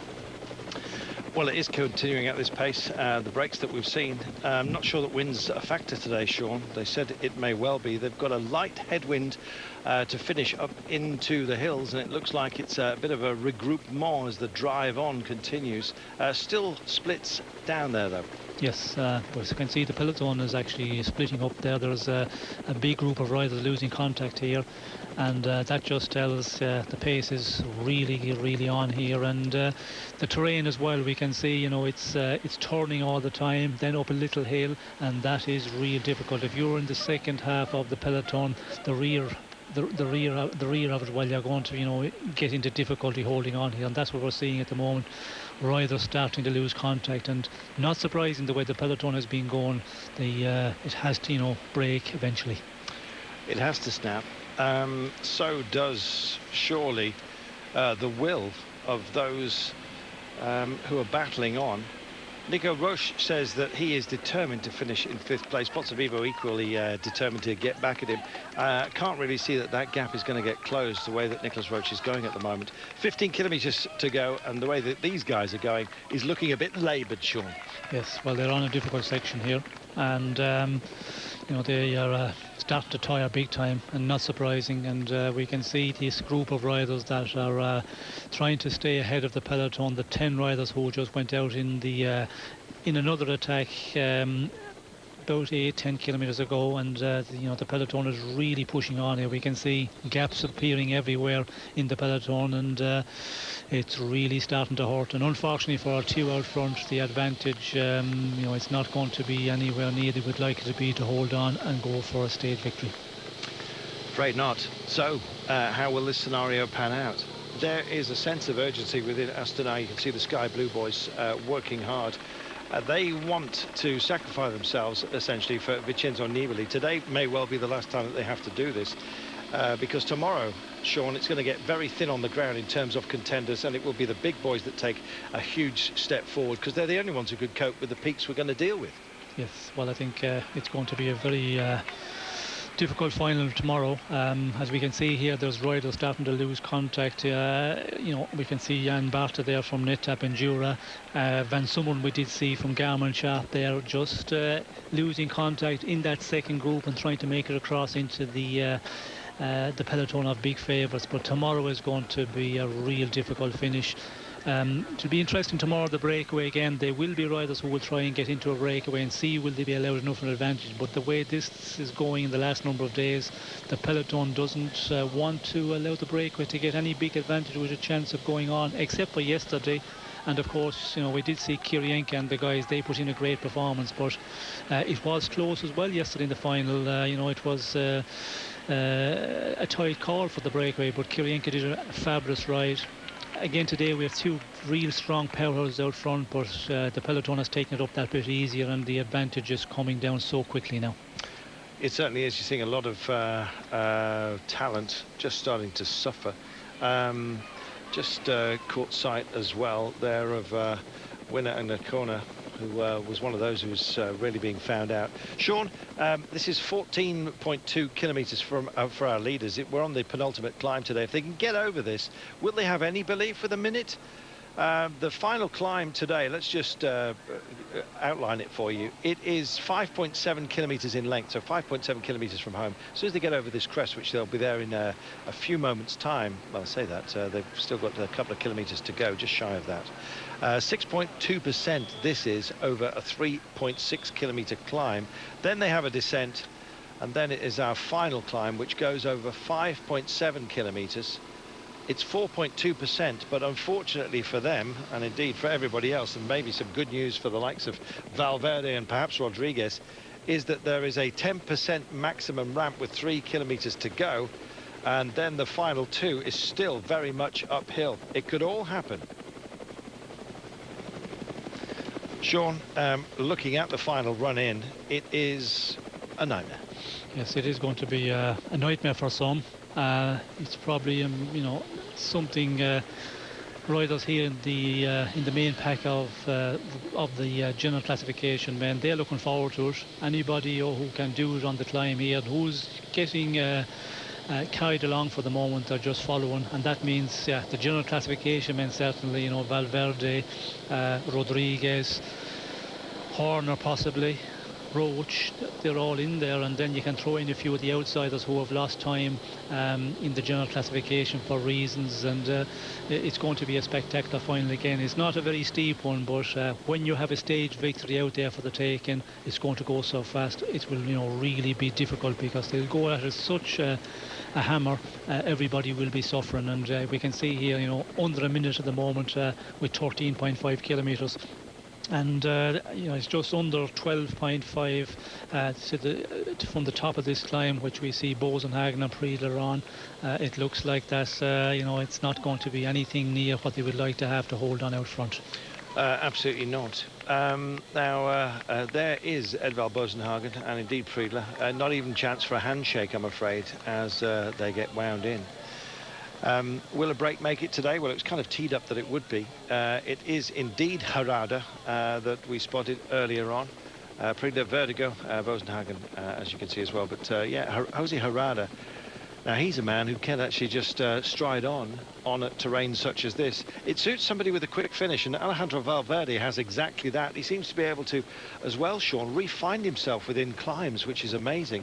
Well, it is continuing at this pace. The breaks that we've seen, I'm not sure that wind's a factor today, Sean. They said it may well be. They've got a light headwind to finish up into the hills, and it looks like it's a bit of a regroupement as the drive on continues. Still splits down there, though. Yes, but as you can see, the peloton is actually splitting up there. There's a big group of riders losing contact here, and that just tells the pace is really on here. And the terrain as well, we can see, it's turning all the time, then up a little hill, and that is real difficult. If you're in the second half of the peloton, the rear of it, well, you're going to get into difficulty holding on here, and that's what we're seeing at the moment. Riders starting to lose contact, and not surprising the way the peloton has been going. It has to break eventually. It has to snap. So does surely the will of those who are battling on. Nico Roche says that he is determined to finish in 5th place. Pozzovivo equally determined to get back at him. Can't really see that gap is going to get closed the way that Nicolas Roche is going at the moment. 15 kilometres to go, and the way that these guys are going is looking a bit laboured, Sean. Yes, well, they're on a difficult section here, and they are starting to tire big time, and not surprising. And we can see this group of riders that are trying to stay ahead of the peloton. The 10 riders who just went out in the in another attack about 8-10 kilometers ago, and the peloton is really pushing on here. We can see gaps appearing everywhere in the peloton, and it's really starting to hurt. And unfortunately for our two out front, the advantage, it's not going to be anywhere near they would like it to be to hold on and go for a stage victory. Afraid not. So how will this scenario pan out? There is a sense of urgency within Astana. You can see the Sky Blue boys working hard. They want to sacrifice themselves essentially for Vincenzo Nibali. Today may well be the last time that they have to do this, because tomorrow, Sean, it's going to get very thin on the ground in terms of contenders, and it will be the big boys that take a huge step forward, because they're the only ones who could cope with the peaks we're going to deal with. Yes, well, I think it's going to be a very difficult final tomorrow. As we can see here, there's riders starting to lose contact. We can see Jan Barta there from Netap Endura. Van Summeren we did see from Garmin Sharp there, just losing contact in that second group and trying to make it across into the peloton of big favourites. But tomorrow is going to be a real difficult finish. It'll be interesting tomorrow, the breakaway again. There will be riders who will try and get into a breakaway and see will they be allowed enough of an advantage. But the way this is going in the last number of days, the peloton doesn't want to allow the breakaway to get any big advantage with a chance of going on, except for yesterday. And of course, we did see Kirienka and the guys, they put in a great performance, but it was close as well yesterday in the final. It was a tight call for the breakaway, but Kirienka did a fabulous ride. Again today we have two real strong powerhouses out front, but the peloton has taken it up that bit easier, and the advantage is coming down so quickly now. It certainly is. You're seeing a lot of talent just starting to suffer. Just caught sight as well there of winner in the corner, who was one of those who was really being found out. Sean, this is 14.2 kilometres for our leaders. We're on the penultimate climb today. If they can get over this, will they have any belief for the minute? The final climb today, let's just outline it for you. It is 5.7 kilometres in length, so 5.7 kilometres from home. As soon as they get over this crest, which they'll be there in a few moments' time, well, I say that, they've still got a couple of kilometres to go, just shy of that. 6.2% this is over a 3.6 kilometre climb. Then they have a descent, and then it is our final climb, which goes over 5.7 kilometres. It's 4.2%, but unfortunately for them, and indeed for everybody else, and maybe some good news for the likes of Valverde and perhaps Rodriguez, is that there is a 10% maximum ramp with 3 kilometers to go, and then the final 2 is still very much uphill. It could all happen. Sean, looking at the final run in, it is a nightmare. Yes, it is going to be a nightmare for some. It's probably you know, something riders here in the main pack of the general classification, man, they're looking forward to it. Anybody who can do it on the climb here, who's getting carried along for the moment, are just following, and that means, yeah, the general classification men certainly, you know, Valverde, Rodriguez, Horner possibly, Roach, they're all in there, and then you can throw in a few of the outsiders who have lost time in the general classification for reasons, and it's going to be a spectacular final again. It's not a very steep one, but when you have a stage victory out there for the taking, it's going to go so fast. It will, you know, really be difficult, because they'll go at it such a hammer. Everybody will be suffering, and we can see here, you know, under a minute at the moment with 13.5 kilometers. And you know, it's just under 12.5 from the top of this climb, which we see Bosenhagen and Priedler on. It looks like that you know, it's not going to be anything near what they would like to have to hold on out front. Absolutely not. Now there is Edvald Bosenhagen and indeed Priedler. Not even chance for a handshake, I'm afraid, as they get wound in. Will a break make it today? Well, it was kind of teed up that it would be. It is indeed Harada that we spotted earlier on. Priedler, Vertigo, Bosenhagen, as you can see as well. But yeah, Jose Harada. Now, he's a man who can actually just stride on terrain such as this. It suits somebody with a quick finish, and Alejandro Valverde has exactly that. He seems to be able to, as well, Sean, re-find himself within climbs, which is amazing.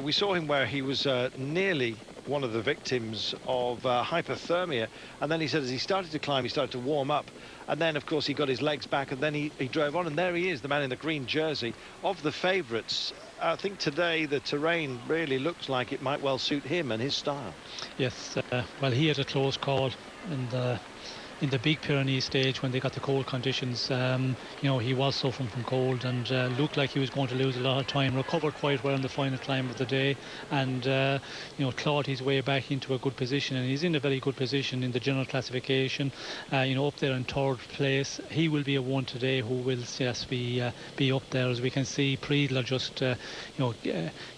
We saw him where he was nearly one of the victims of hypothermia, and then he said as he started to climb, he started to warm up, and then of course he got his legs back, and then he drove on, and there he is, the man in the green jersey. Of the favourites, I think today the terrain really looks like it might well suit him and his style. Yes, well, he had a close call in the big Pyrenees stage when they got the cold conditions. You know, he was suffering from cold and looked like he was going to lose a lot of time. Recovered quite well in the final climb of the day, and you know, clawed his way back into a good position, and he's in a very good position in the general classification. You know, up there in third place. He will be a one today who will just be up there. As we can see, Priedler just you know,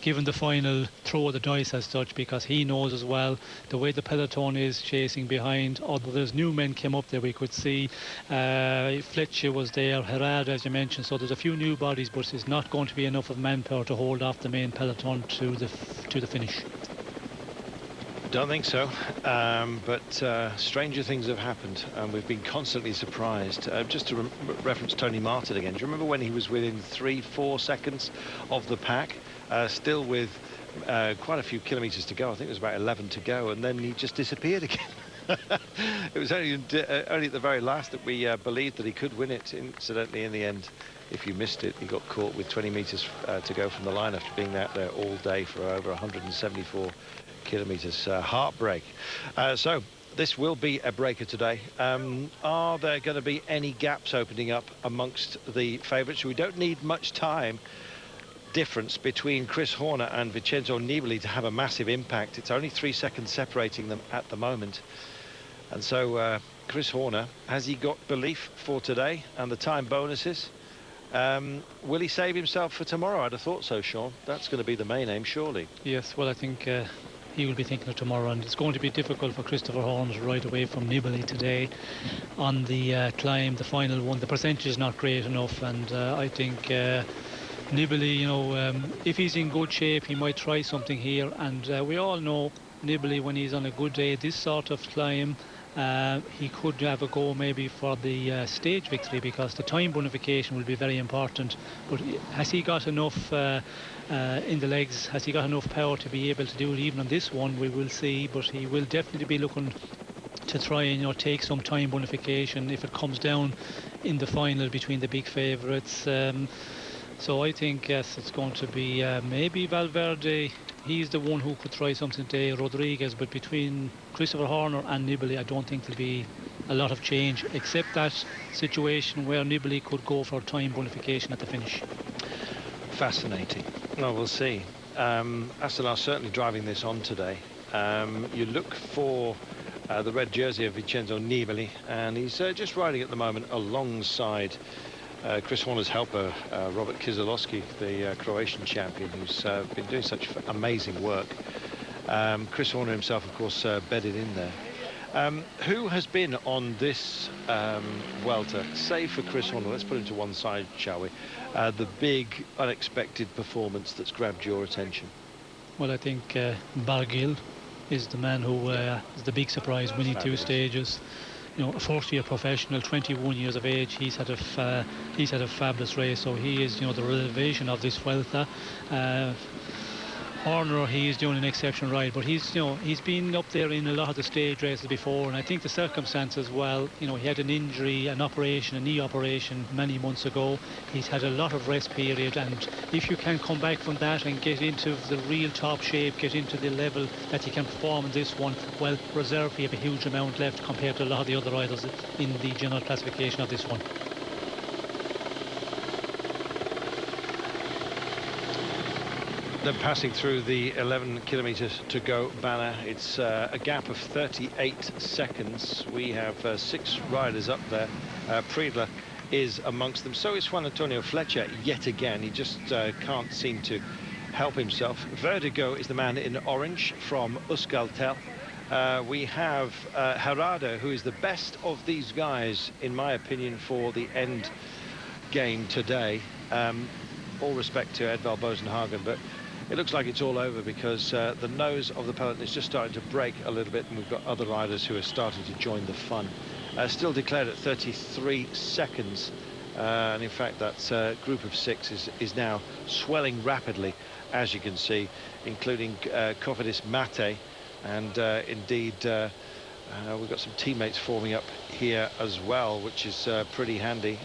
given the final throw of the dice as such, because he knows as well the way the peloton is chasing behind. Although there's new men came up there, we could see Fletcher was there, Herrera, as you mentioned, so there's a few new bodies, but it's not going to be enough of manpower to hold off the main peloton to the finish. Don't think so, but stranger things have happened, and we've been constantly surprised. Just to reference Tony Martin again, do you remember when he was within 3-4 seconds of the pack, still with quite a few kilometers to go? I think it was about 11 to go, and then he just disappeared again. It was only at the very last that we believed that he could win it. Incidentally, in the end, if you missed it, he got caught with 20 meters to go from the line after being out there all day for over 174 kilometers. Heartbreak. So this will be a breaker today. Are there going to be any gaps opening up amongst the favourites? We don't need much time difference between Chris Horner and Vincenzo Nibali to have a massive impact. It's only 3 seconds separating them at the moment. And so Chris Horner, has he got belief for today and the time bonuses? Will he save himself for tomorrow? I'd have thought so, Sean. That's going to be the main aim, surely. Yes, well, I think he will be thinking of tomorrow, and it's going to be difficult for Christopher Horner to ride away from Nibali today on the climb, the final one. The percentage is not great enough, and I think Nibali, you know, if he's in good shape, he might try something here, and we all know Nibali, when he's on a good day, this sort of climb, he could have a go maybe for the stage victory, because the time bonification will be very important. But has he got enough in the legs? Has he got enough power to be able to do it even on this one? We will see, but he will definitely be looking to try and, you know, take some time bonification if it comes down in the final between the big favourites. So I think, yes, it's going to be maybe Valverde. He's the one who could try something today, Rodriguez, but between Christopher Horner and Nibali, I don't think there'll be a lot of change, except that situation where Nibali could go for time bonification at the finish. Fascinating. Well, we'll see. Aston are certainly driving this on today. You look for the red jersey of Vincenzo Nibali, and he's just riding at the moment alongside Chris Horner's helper, Robert Kieselowski, the Croatian champion, who's been doing such amazing work. Chris Horner himself, of course, bedded in there. Who has been on this Vuelta, save for Chris Horner? Let's put him to one side, shall we? The big, unexpected performance that's grabbed your attention. Well, I think Barquera is the man who is the big surprise, winning 2 stages. You know, a first-year professional, 21 years of age. He's had a fabulous race. So he is, you know, the revelation of this Vuelta. Horner, he is doing an exceptional ride, but he's, you know, he's been up there in a lot of the stage races before, and I think the circumstances, well, you know, he had an injury, a knee operation many months ago. He's had a lot of rest period, and if you can come back from that and get into the real top shape, get into the level that you can perform in this one, well, reserve, you have a huge amount left compared to a lot of the other riders in the general classification of this one. Then passing through the 11 kilometres to go banner, it's a gap of 38 seconds. We have 6 riders up there. Priedler is amongst them. So is Juan Antonio Fletcher yet again. He just can't seem to help himself. Vertigo is the man in orange from Euskaltel. We have Gerardo, who is the best of these guys, in my opinion, for the end game today. All respect to Edvald Bosenhagen, but it looks like it's all over because the nose of the peloton is just starting to break a little bit, and we've got other riders who are starting to join the fun. Still declared at 33 seconds, and in fact that group of 6 is now swelling rapidly, as you can see, including Cofidis Mate, and indeed we've got some teammates forming up here as well, which is pretty handy.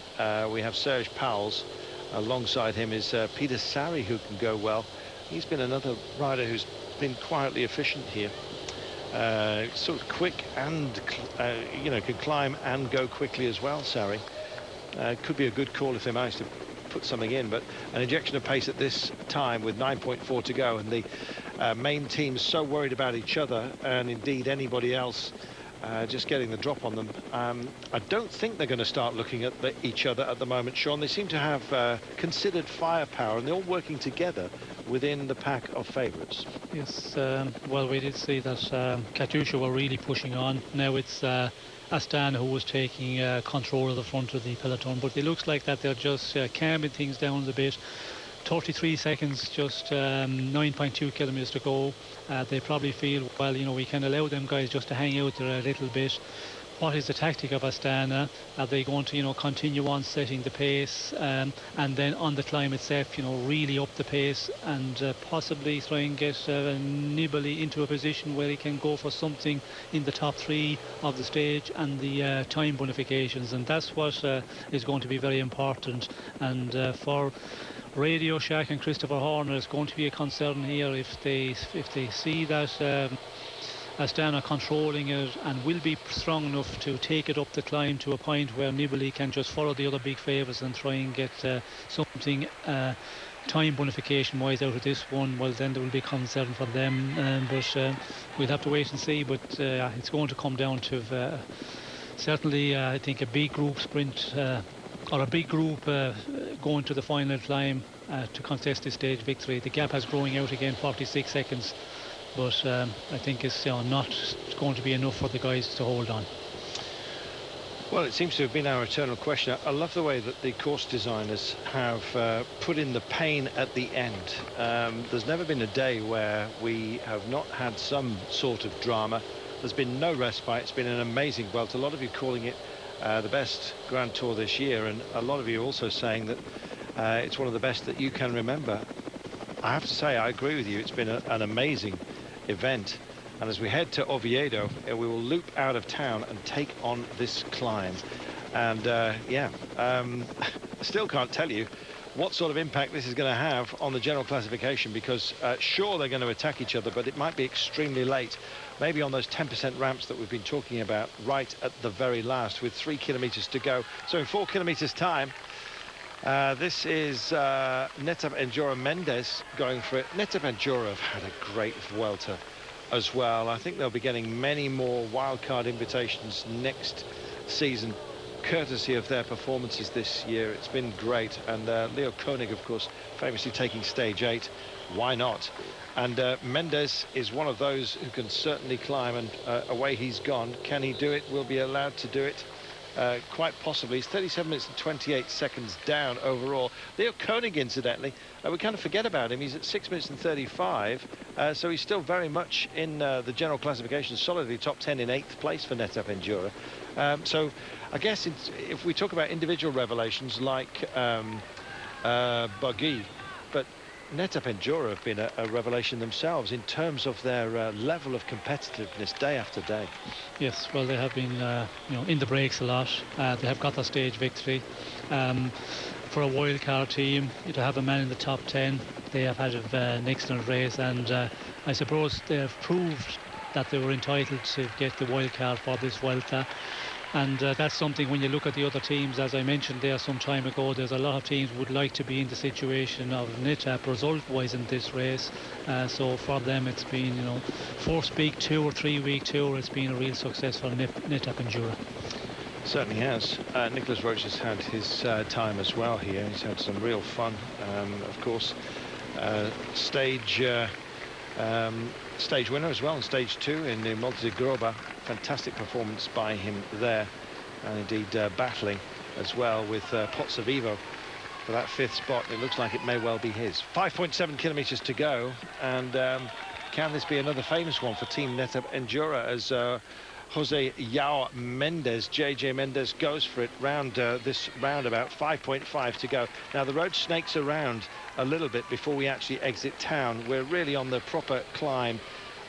We have Serge Pauwels. Alongside him is Peter Sarri, who can go well. He's been another rider who's been quietly efficient here. Sort of quick and, you know, can climb and go quickly as well, Sarri. Could be a good call if they manage to put something in, but an injection of pace at this time with 9.4 to go, and the main team's so worried about each other, and indeed anybody else just getting the drop on them. I don't think they're going to start looking at each other at the moment, Sean. They seem to have considered firepower, and they're all working together within the pack of favourites. Yes, well, we did see that Katusha were really pushing on. Now it's Astana who was taking control of the front of the peloton, but it looks like that they're just calming things down a bit. 33 seconds, just 9.2 kilometres to go. They probably feel, well, you know, we can allow them guys just to hang out there a little bit. What is the tactic of Astana? Are they going to, you know, continue on setting the pace, and then on the climb itself, you know, really up the pace and possibly try and get Nibali into a position where he can go for something in the top 3 of the stage and the time bonifications, and that's what is going to be very important. And for Radio Shack and Christopher Horner, is going to be a concern here if they see that Astana controlling it and will be strong enough to take it up the climb to a point where Nibali can just follow the other big favourites and try and get something time bonification wise out of this one. Well, then there will be concern for them, but we'll have to wait and see. But it's going to come down to certainly I think a big group sprint or a big group going to the final climb to contest this stage victory. The gap is growing out again, 46 seconds. But I think it's, you know, not going to be enough for the guys to hold on. Well, it seems to have been our eternal question. I love the way that the course designers have put in the pain at the end. There's never been a day where we have not had some sort of drama. There's been no respite. It's been an amazing Vuelta. A lot of you calling it the best Grand Tour this year, and a lot of you also saying that it's one of the best that you can remember. I have to say, I agree with you. It's been an amazing event, and as we head to Oviedo, we will loop out of town and take on this climb. And yeah, I still can't tell you what sort of impact this is going to have on the general classification, because sure, they're going to attack each other, but it might be extremely late, maybe on those 10% ramps that we've been talking about right at the very last, with 3 kilometres to go. So in 4 kilometres time, This is Netap Endura Mendes going for it. Netap Endura have had a great Vuelta as well. I think they'll be getting many more wildcard invitations next season, courtesy of their performances this year. It's been great. And Leo Koenig, of course, famously taking stage 8. Why not? And Mendes is one of those who can certainly climb, and away he's gone. Can he do it? Will be allowed to do it? Quite possibly. He's 37 minutes and 28 seconds down overall. Leo Koenig, incidentally, we kind of forget about him. He's at 6 minutes and 35, so he's still very much in the general classification, solidly top 10 in 8th place for Netap Endura. So I guess if we talk about individual revelations like Buggy, but Netap Endura have been a revelation themselves in terms of their level of competitiveness day after day. Yes, well, they have been in the breaks a lot. They have got the stage victory. For a wildcard team, to have a man in the top 10, they have had an excellent race, and I suppose they have proved that they were entitled to get the wildcard for this Vuelta. And that's something, when you look at the other teams, as I mentioned there some time ago, there's a lot of teams would like to be in the situation of Netap result-wise in this race. So for them, it's been, first big 2 or 3 week tour, it's been a real successful Netap Endura. Certainly has. Nicholas Roche has had his time as well here. He's had some real fun. Of course, stage winner as well in stage 2 in the Monte de Groba. Fantastic performance by him there, and indeed battling as well with Pozzovivo for that 5th spot. It looks like it may well be his. 5.7 kilometers to go, and can this be another famous one for Team Netap Endura as Jose Yao Mendes, JJ Mendes, goes for it round this roundabout. 5.5 to go. Now the road snakes around a little bit before we actually exit town. We're really on the proper climb,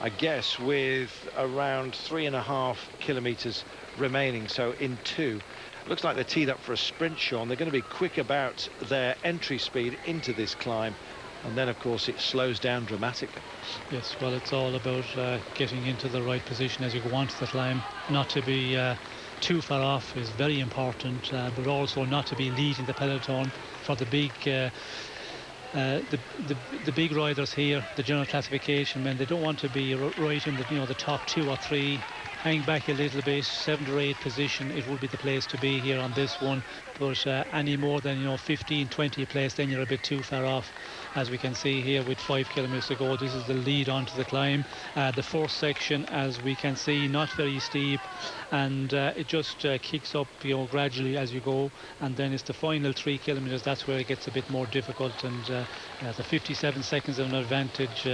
I guess, with around 3.5 kilometers remaining, so in 2. Looks like they're teed up for a sprint, Sean. They're going to be quick about their entry speed into this climb, and then of course it slows down dramatically. Yes, well, it's all about getting into the right position as you go onto the climb. Not to be too far off is very important, but also not to be leading the peloton for the big the big riders here, the general classification men. They don't want to be right in the top 2 or 3. Hang back a little bit, 7th or 8th position, it will be the place to be here on this one. But any more than 15, 20 place, then you're a bit too far off. As we can see here with 5 kilometers to go, this is the lead onto the climb. The first section, as we can see, not very steep, and it just kicks up gradually as you go, and then it's the final 3 kilometers, that's where it gets a bit more difficult, and the 57 seconds of an advantage.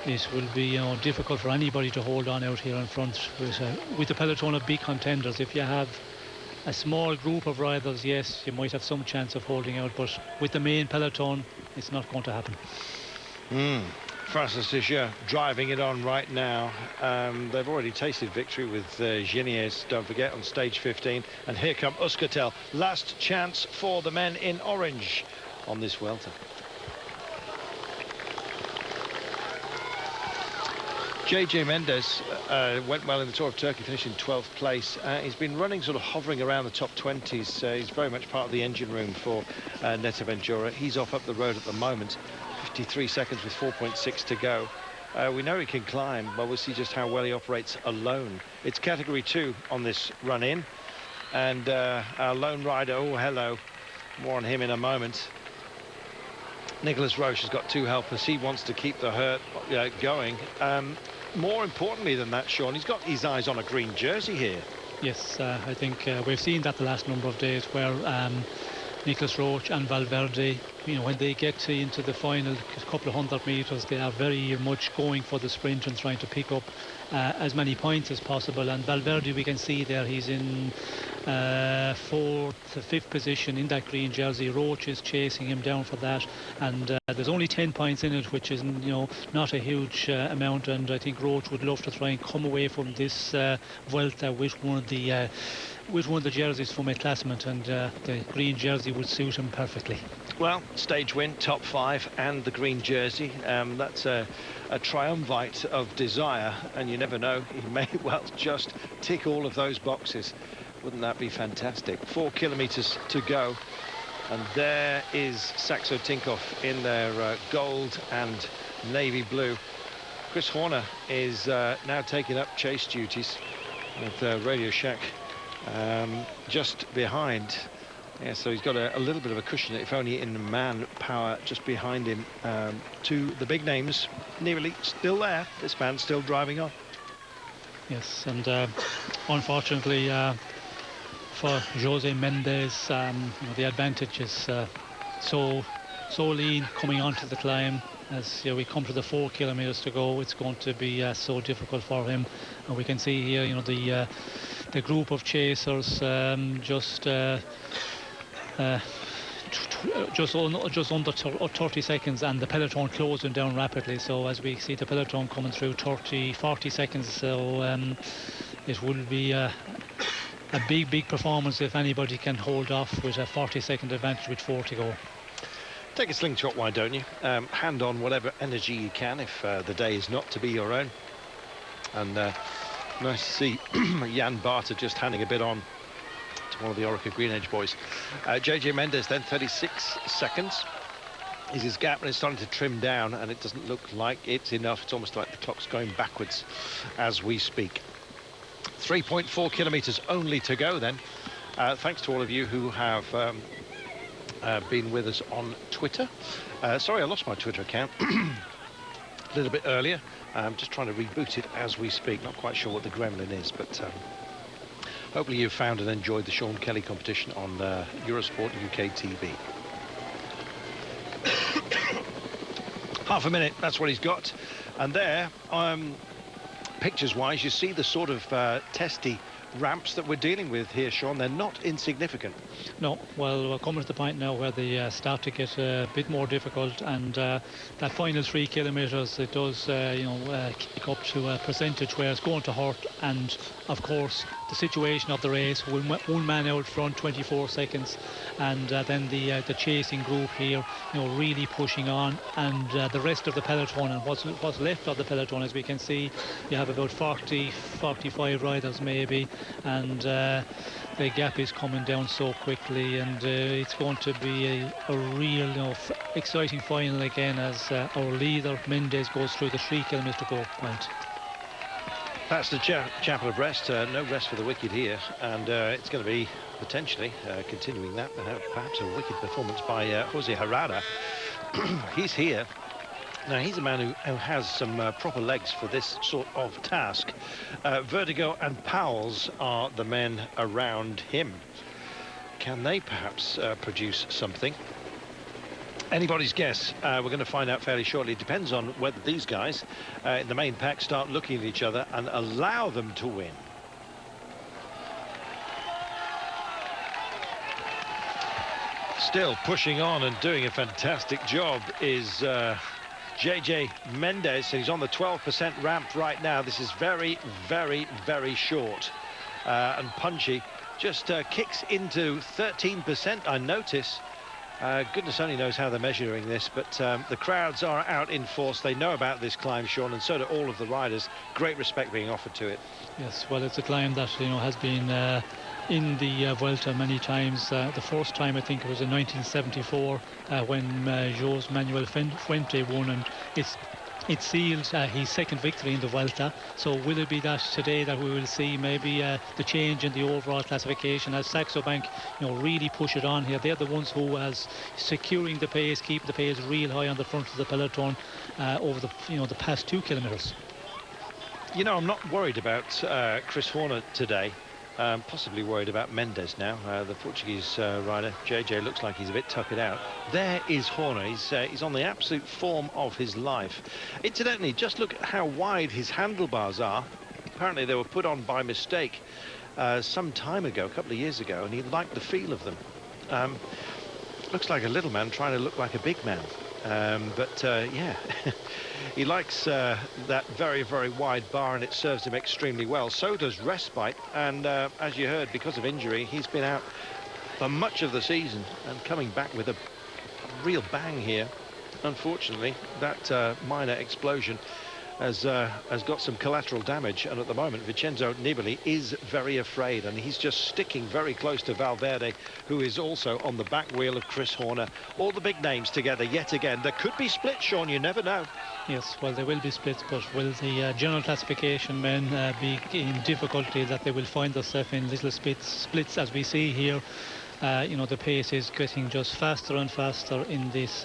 It will be difficult for anybody to hold on out here in front with the peloton of big contenders. If you have a small group of riders, yes, you might have some chance of holding out, but with the main peloton, it's not going to happen. Francis Leger driving it on right now. They've already tasted victory with Genies, don't forget, on stage 15. And here come Euskaltel. Last chance for the men in orange on this Vuelta. JJ Mendes went well in the Tour of Turkey, finishing 12th place. He's been running, sort of hovering around the top 20s. He's very much part of the engine room for Netap Endura. He's off up the road at the moment, 53 seconds with 4.6 to go. We know he can climb, but we'll see just how well he operates alone. It's category 2 on this run-in, and our lone rider, oh hello, more on him in a moment. Nicholas Roche has got 2 helpers. He wants to keep the hurt going. More importantly than that, Sean, he's got his eyes on a green jersey here. Yes, I think we've seen that the last number of days where Nicholas Roche and Valverde, when they get into the final couple of 100 meters, they are very much going for the sprint and trying to pick up as many points as possible. And Valverde, we can see there, he's in 4th, 5th position in that green jersey. Roche is chasing him down for that, and there's only 10 points in it, which is not a huge amount, and I think Roche would love to try and come away from this Vuelta with one of the jerseys from a classement, and the green jersey would suit him perfectly. Well, stage win, top 5, and the green jersey. That's a triumvirate of desire, and you never know, he may well just tick all of those boxes. Wouldn't that be fantastic? 4 kilometers to go, And there is Saxo Tinkoff in their gold and navy blue. Chris Horner is now taking up chase duties with Radio Shack just behind. Yeah, so he's got a little bit of a cushion, if only in manpower, just behind him. To the big names, nearly still there. This man still driving on. Yes, and unfortunately for Jose Mendes, the advantage is so lean coming onto the climb. As we come to the 4 kilometers to go, it's going to be so difficult for him. And we can see here, the group of chasers just under 30 seconds, and the peloton closing down rapidly. So as we see the peloton coming through 40 seconds, so it will be a big performance if anybody can hold off with a 40-second advantage with 4 to go. Take a slingshot, why don't you? Hand on whatever energy you can if the day is not to be your own. And nice to see Jan Barter just handing a bit on to one of the Orica Green Edge boys. JJ Mendes then 36 seconds is his gap, and it's starting to trim down, and it doesn't look like it's enough. It's almost like the clock's going backwards as we speak. 3.4 kilometers only to go then. Thanks to all of you who have been with us on Twitter. Sorry, I lost my Twitter account a little bit earlier. I'm just trying to reboot it as we speak. Not quite sure what the gremlin is, but hopefully you've found and enjoyed the Sean Kelly competition on Eurosport UK TV. Half a minute, that's what he's got. And there, pictures-wise, you see the sort of testy ramps that we're dealing with here, Sean. They're not insignificant. No, well, we're coming to the point now where they start to get a bit more difficult, and that final 3 kilometers, it does kick up to a percentage where it's going to hurt. And of course the situation of the race, one man out front, 24 seconds, and then the chasing group here, really pushing on, and the rest of the peloton, and what's left of the peloton, as we can see, you have about 45 riders maybe, and the gap is coming down so quickly, and it's going to be a real exciting final again as our leader Mendes goes through the 3 kilometers to go point. That's the Chapel of Rest. No rest for the wicked here, and it's going to be potentially continuing that, perhaps a wicked performance by Jose Herrera. He's here. Now, he's a man who has some proper legs for this sort of task. Vertigo and Powell's are the men around him. Can they perhaps produce something? Anybody's guess. We're going to find out fairly shortly. It depends on whether these guys in the main pack start looking at each other and allow them to win. Still pushing on and doing a fantastic job is JJ Mendes. He's on the 12% ramp right now. This is very, very, very short and punchy. Just kicks into 13%, I notice. Goodness only knows how they're measuring this, but the crowds are out in force. They know about this climb, Sean, and so do all of the riders. Great respect being offered to it. Yes, well, it's a climb that has been in the Vuelta many times. The first time, I think it was in 1974 when José Manuel Fuente won, and it sealed his second victory in the Vuelta. So will it be that today that we will see maybe the change in the overall classification as Saxo Bank really push it on here? They're the ones who as securing the pace, keep the pace real high on the front of the peloton over the the past 2 kilometers. I'm not worried about Chris Horner today. Possibly worried about Mendes now. The Portuguese rider JJ looks like he's a bit tuckered out. There is Horner. He's on the absolute form of his life. Incidentally, just look at how wide his handlebars are. Apparently they were put on by mistake some time ago, a couple of years ago, and he liked the feel of them. Looks like a little man trying to look like a big man. Yeah, he likes that very, very wide bar, and it serves him extremely well. So does respite, and as you heard, because of injury, he's been out for much of the season and coming back with a real bang here. Unfortunately, that minor explosion has got some collateral damage, and at the moment Vincenzo Nibali is very afraid, and he's just sticking very close to Valverde, who is also on the back wheel of Chris Horner. All the big names together yet again. There could be splits, Sean, you never know. Yes, well, there will be splits, but will the general classification men be in difficulty that they will find themselves in little splits as we see here? You know, the pace is getting just faster and faster in this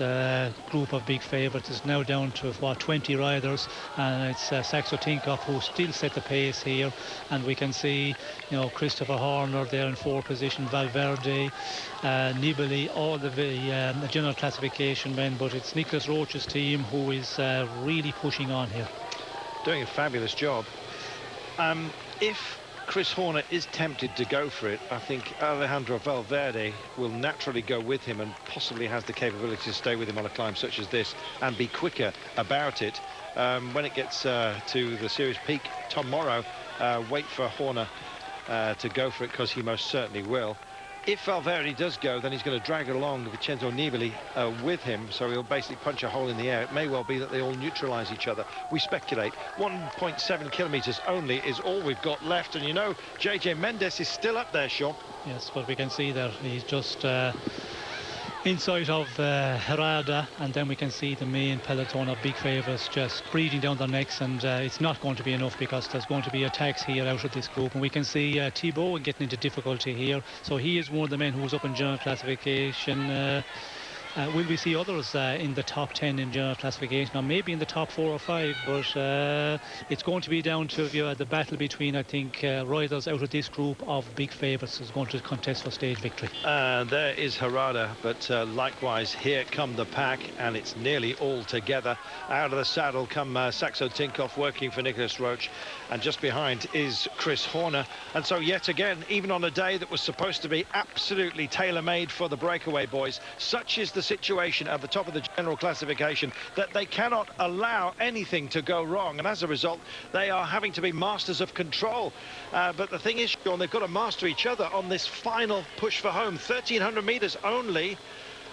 group of big favourites. It's now down to, what, 20 riders, and it's Saxo Tinkoff who still set the pace here. And we can see, you know, Christopher Horner there in 4th position, Valverde, Nibali, all the general classification men, but it's Nicholas Roach's team who is really pushing on here. Doing a fabulous job. If Chris Horner is tempted to go for it, I think Alejandro Valverde will naturally go with him and possibly has the capability to stay with him on a climb such as this and be quicker about it. When it gets to the series peak tomorrow, wait for Horner to go for it, because he most certainly will. If Valverde does go, then he's going to drag along Vincenzo Nibali with him, so he'll basically punch a hole in the air. It may well be that they all neutralise each other. We speculate 1.7 kilometres only is all we've got left, and you know, JJ Mendes is still up there, Sean. Yes, but we can see that he's just inside of Herrada, and then we can see the main peloton of big favourites just breathing down their necks, and it's not going to be enough, because there's going to be attacks here out of this group, and we can see Thibaut getting into difficulty here. So he is one of the men who's up in general classification. Will we see others in the top 10 in general classification, or maybe in the top 4 or 5, but it's going to be down to the battle between, I think, riders out of this group of big favourites is going to contest for stage victory. There is Herrada, but likewise here come the pack, and it's nearly all together. Out of the saddle come Saxo Tinkoff working for Nicholas Roach, and just behind is Chris Horner. And so yet again, even on a day that was supposed to be absolutely tailor-made for the breakaway boys, such is the situation at the top of the general classification that they cannot allow anything to go wrong, and as a result they are having to be masters of control. But the thing is, Sean, they've got to master each other on this final push for home. 1,300 metres only,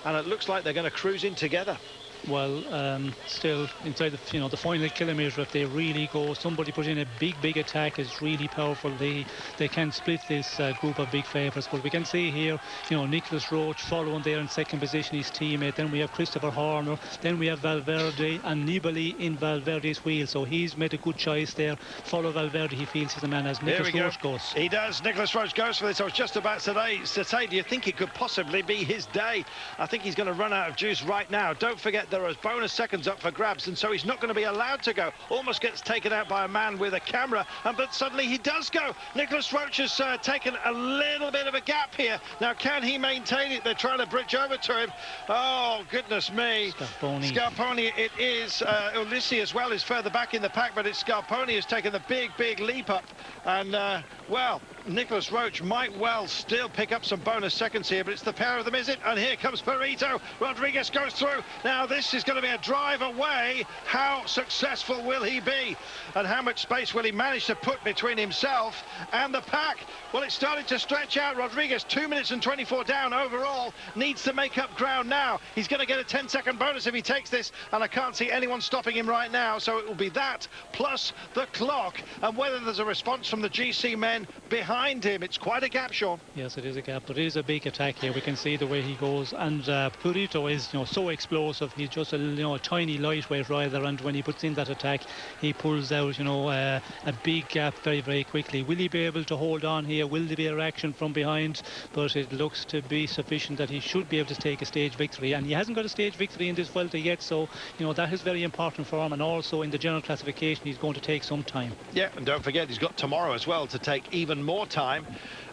and it looks like they're going to cruise in together. Well, still inside the final kilometre, if they really go, somebody put in a big attack is really powerful. They can split this group of big favourites. But we can see here, you know, Nicholas Roach following there in 2nd position, his teammate. Then we have Christopher Horner. Then we have Valverde and Nibali in Valverde's wheel. So he's made a good choice there. Follow Valverde. He feels he's the man as Nicholas Roach goes. He does. Nicholas Roach goes for this. I was just about to say, do you think it could possibly be his day? I think he's going to run out of juice right now. Don't forget, there are bonus seconds up for grabs, and so he's not going to be allowed to go. Almost gets taken out by a man with a camera, but suddenly he does go. Nicholas Roach has taken a little bit of a gap here. Now, can he maintain it? They're trying to bridge over to him. Oh, goodness me. Scarponi it is. Ulissi as well is further back in the pack, but it's Scarponi has taken the big leap up, and well, Nicholas Roach might well still pick up some bonus seconds here, but it's the pair of them, is it? And here comes Perito. Rodriguez goes through. Now this is going to be a drive away. How successful will he be? And how much space will he manage to put between himself and the pack? Well, it's starting to stretch out. Rodriguez, 2 minutes and 24 down overall, needs to make up ground now. He's going to get a 10-second bonus if he takes this, and I can't see anyone stopping him right now. So it will be that plus the clock, and whether there's a response from the GC men behind him. It's quite a gap, Sean. Yes, it is a gap, but it is a big attack here. We can see the way he goes, and Perito is, you know, so explosive. He's just a tiny lightweight rider, and when he puts in that attack, he pulls out, you know, a big gap very quickly. Will he be able to hold on here? Will there be a reaction from behind? But it looks to be sufficient that he should be able to take a stage victory, and he hasn't got a stage victory in this Vuelta yet, so you know that is very important for him. And also in the general classification, he's going to take some time. Yeah, and don't forget he's got tomorrow as well to take even more time.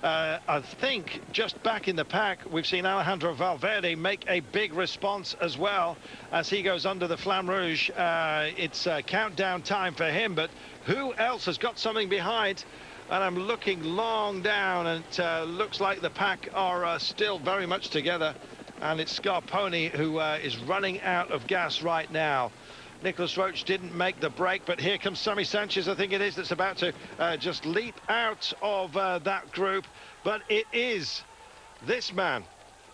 I think just back in the pack we've seen Alejandro Valverde make a big response as well as he goes under the Flamme Rouge. It's countdown time for him, but who else has got something behind? And I'm looking long down, and it looks like the pack are still very much together, and it's Scarponi who is running out of gas right now. Nicholas Roach didn't make the break, but here comes Sammy Sanchez, I think it is, that's about to just leap out of that group. But it is this man,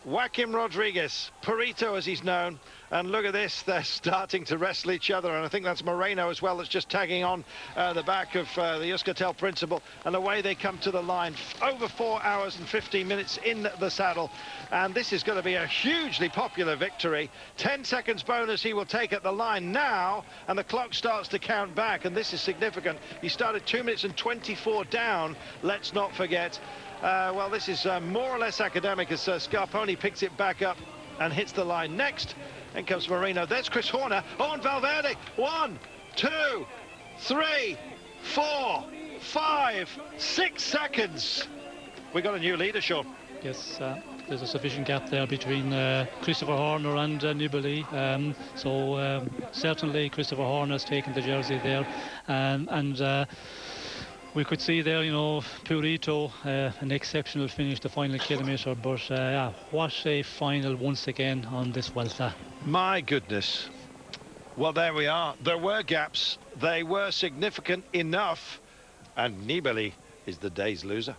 Joaquim Rodriguez, Perito as he's known, and look at this, they're starting to wrestle each other, and I think that's Moreno as well that's just tagging on the back of the Euskaltel Principal, and away they come to the line. Over 4 hours and 15 minutes in the saddle, and this is going to be a hugely popular victory. 10 seconds bonus he will take at the line now, and the clock starts to count back, and this is significant. He started 2 minutes and 24 down, let's not forget. Well, this is more or less academic as Scarponi picks it back up and hits the line. Next, in comes Moreno. There's Chris Horner on Valverde. 1, 2, 3, 4, 5, 6 seconds. We got a new leader, Sean. Yes, there's a sufficient gap there between Christopher Horner and Nibali. Certainly Christopher Horner's taken the jersey there, and we could see there, you know, Purito, an exceptional finish, the final kilometre, but yeah, what a final once again on this Vuelta. My goodness. Well, there we are. There were gaps. They were significant enough, and Nibali is the day's loser.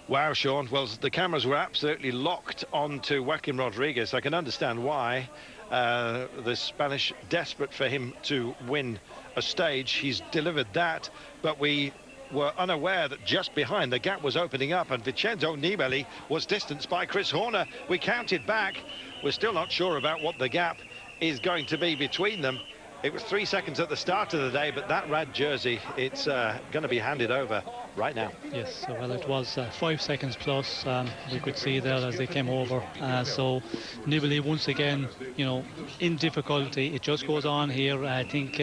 Wow, Sean. Well, the cameras were absolutely locked onto Joaquim Rodriguez. I can understand why. The Spanish desperate for him to win a stage. He's delivered that, but we were unaware that just behind the gap was opening up, and Vincenzo Nibali was distanced by Chris Horner. We counted back. We're still not sure about what the gap is going to be between them. It was 3 seconds at the start of the day, but that red jersey, it's going to be handed over right now. Yes, well, it was 5 seconds plus. We could see there as they came over. So Nibali once again, you know, in difficulty. It just goes on here. I think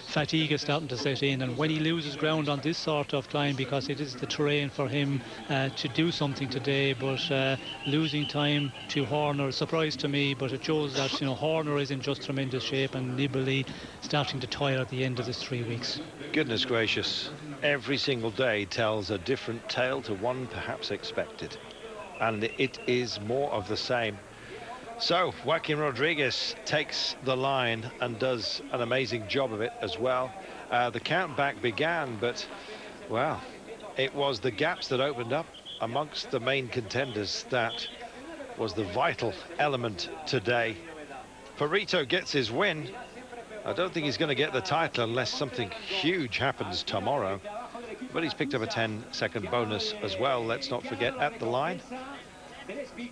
fatigue is starting to set in, and when he loses ground on this sort of climb, because it is the terrain for him to do something today, but losing time to Horner, a surprise to me, but it shows that, you know, Horner is in just tremendous shape, and Nibali starting to tire at the end of this 3 weeks. Goodness gracious, every single day tells a different tale to one perhaps expected, and it is more of the same. So Joaquim Rodriguez takes the line and does an amazing job of it as well. The countback began, but well, it was the gaps that opened up amongst the main contenders that was the vital element today. Perito gets his win. I don't think he's going to get the title unless something huge happens tomorrow, but he's picked up a 10-second bonus as well, let's not forget, at the line.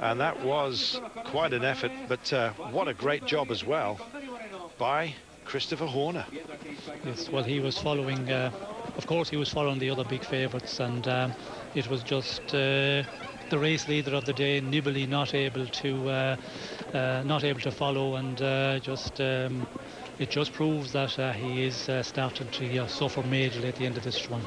And that was quite an effort, but what a great job as well by Christopher Horner. Yes, well, he was following, of course he was following the other big favourites, and it was just the race leader of the day, Nibali, not able to follow, and it just proves that he is starting to suffer majorly at the end of this run.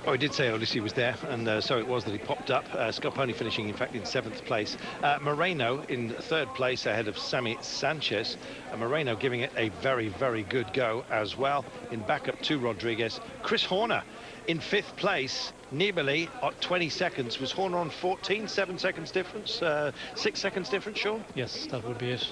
Oh, he did say Odysseus was there, and so it was that he popped up. Scarponi finishing, in fact, in 7th place. Moreno in 3rd place ahead of Sammy Sanchez. Moreno giving it a very, very good go as well in backup to Rodriguez. Chris Horner in 5th place. Nibali at 20 seconds. Was Horner on 14? 7 seconds difference? 6 seconds difference, Sean? Yes, that would be it.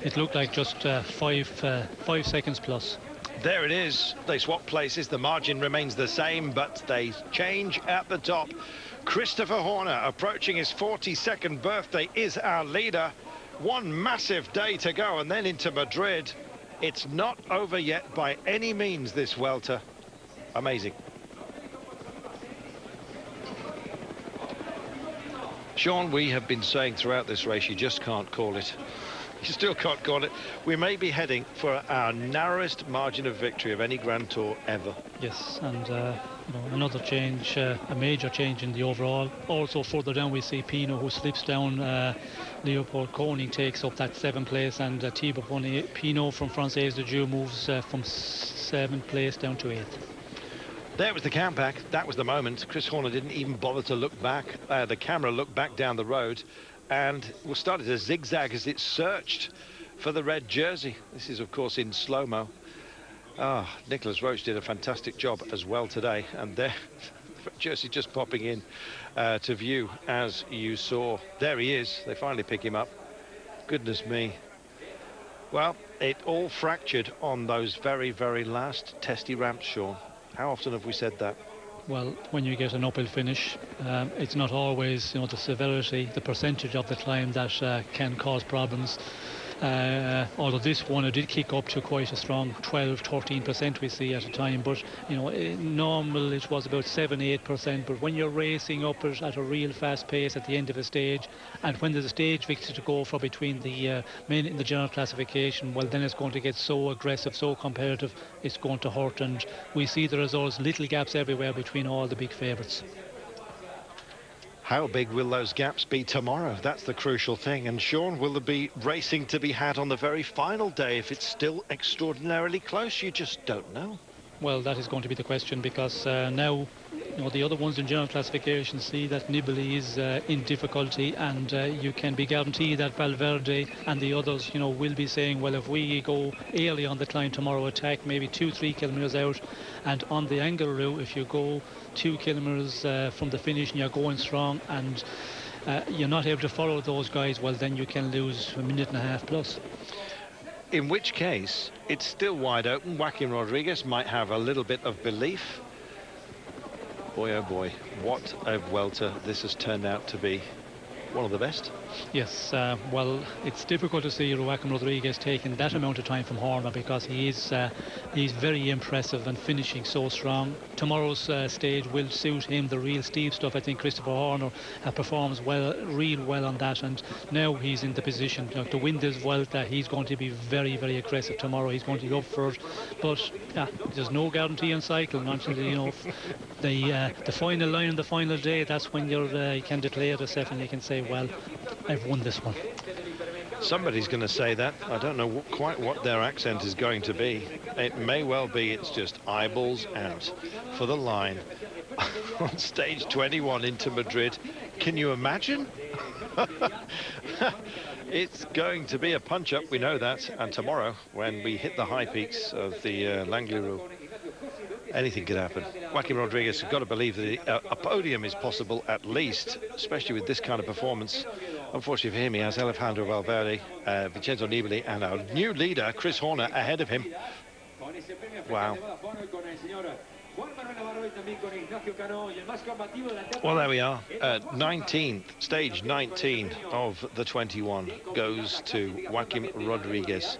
It looked like just 5 seconds plus. There it is. They swap places. The margin remains the same, but they change at the top. Christopher Horner, approaching his 42nd birthday, is our leader. One massive day to go, and then into Madrid. It's not over yet by any means, this Vuelta. Amazing. Sean, we have been saying throughout this race, you just can't call it. You still can't call it. We may be heading for our narrowest margin of victory of any Grand Tour ever. Yes, and you know, another change, a major change in the overall. Also further down we see Pino, who slips down. Leopold Koenig takes up that 7th place, and Thibaut Pinot from Française de Dieu moves from 7th place down to 8th. There was the countback. That was the moment. Chris Horner didn't even bother to look back. The camera looked back down the road, and was started to zigzag as it searched for the red jersey. This is, of course, in slow-mo. Nicholas Roche did a fantastic job as well today, and there, the red jersey just popping in to view as you saw. There he is. They finally pick him up. Goodness me. Well, it all fractured on those very, very last testy ramps, Sean. How often have we said that? Well, when you get an uphill finish, it's not always, the severity, the percentage of the climb that can cause problems. Although this one it did kick up to quite a strong 12-13% we see at a time, but normal it was about 7-8%. But when you're racing up it at a real fast pace at the end of a stage, and when there's a stage victory to go for between the men in the general classification, well then it's going to get so aggressive, so competitive, it's going to hurt, and we see the results, little gaps everywhere between all the big favourites. How big will those gaps be tomorrow? That's the crucial thing. And Sean, will there be racing to be had on the very final day if it's still extraordinarily close? You just don't know. Well, that is going to be the question, because now the other ones in general classification see that Nibali is in difficulty, and you can be guaranteed that Valverde and the others will be saying, well, if we go early on the climb tomorrow, attack maybe 2-3 kilometres out, and on the angle route, if you go 2 kilometres from the finish and you're going strong and you're not able to follow those guys, well then you can lose a minute and a half plus. In which case, it's still wide open. Joaquim Rodriguez might have a little bit of belief. Boy, oh boy, what a Vuelta this has turned out to be. One of the best. Yes, well, it's difficult to see Joaquim Rodriguez taking that amount of time from Horner, because he's very impressive and finishing so strong. Tomorrow's stage will suit him, the real steep stuff. I think Christopher Horner performs real well on that, and now he's in the position to win this Vuelta. He's going to be very, very aggressive tomorrow. He's going to go up for it, but there's no guarantee in cycling until the final line, the final day. That's when you can declare yourself and you can say, well, I've won this one. Somebody's going to say that. I don't know quite what their accent is going to be. It may well be it's just eyeballs out for the line on stage 21 into Madrid. Can you imagine? It's going to be a punch-up, we know that. And tomorrow, when we hit the high peaks of the Langliru, anything could happen. Joaquim Rodriguez has got to believe that a podium is possible at least, especially with this kind of performance. Unfortunately for him, he has Alejandro Valverde, Vicente Nibali, and our new leader, Chris Horner, ahead of him. Wow. Well, there we are. 19th, stage 19 of the 21 goes to Joaquim Rodriguez.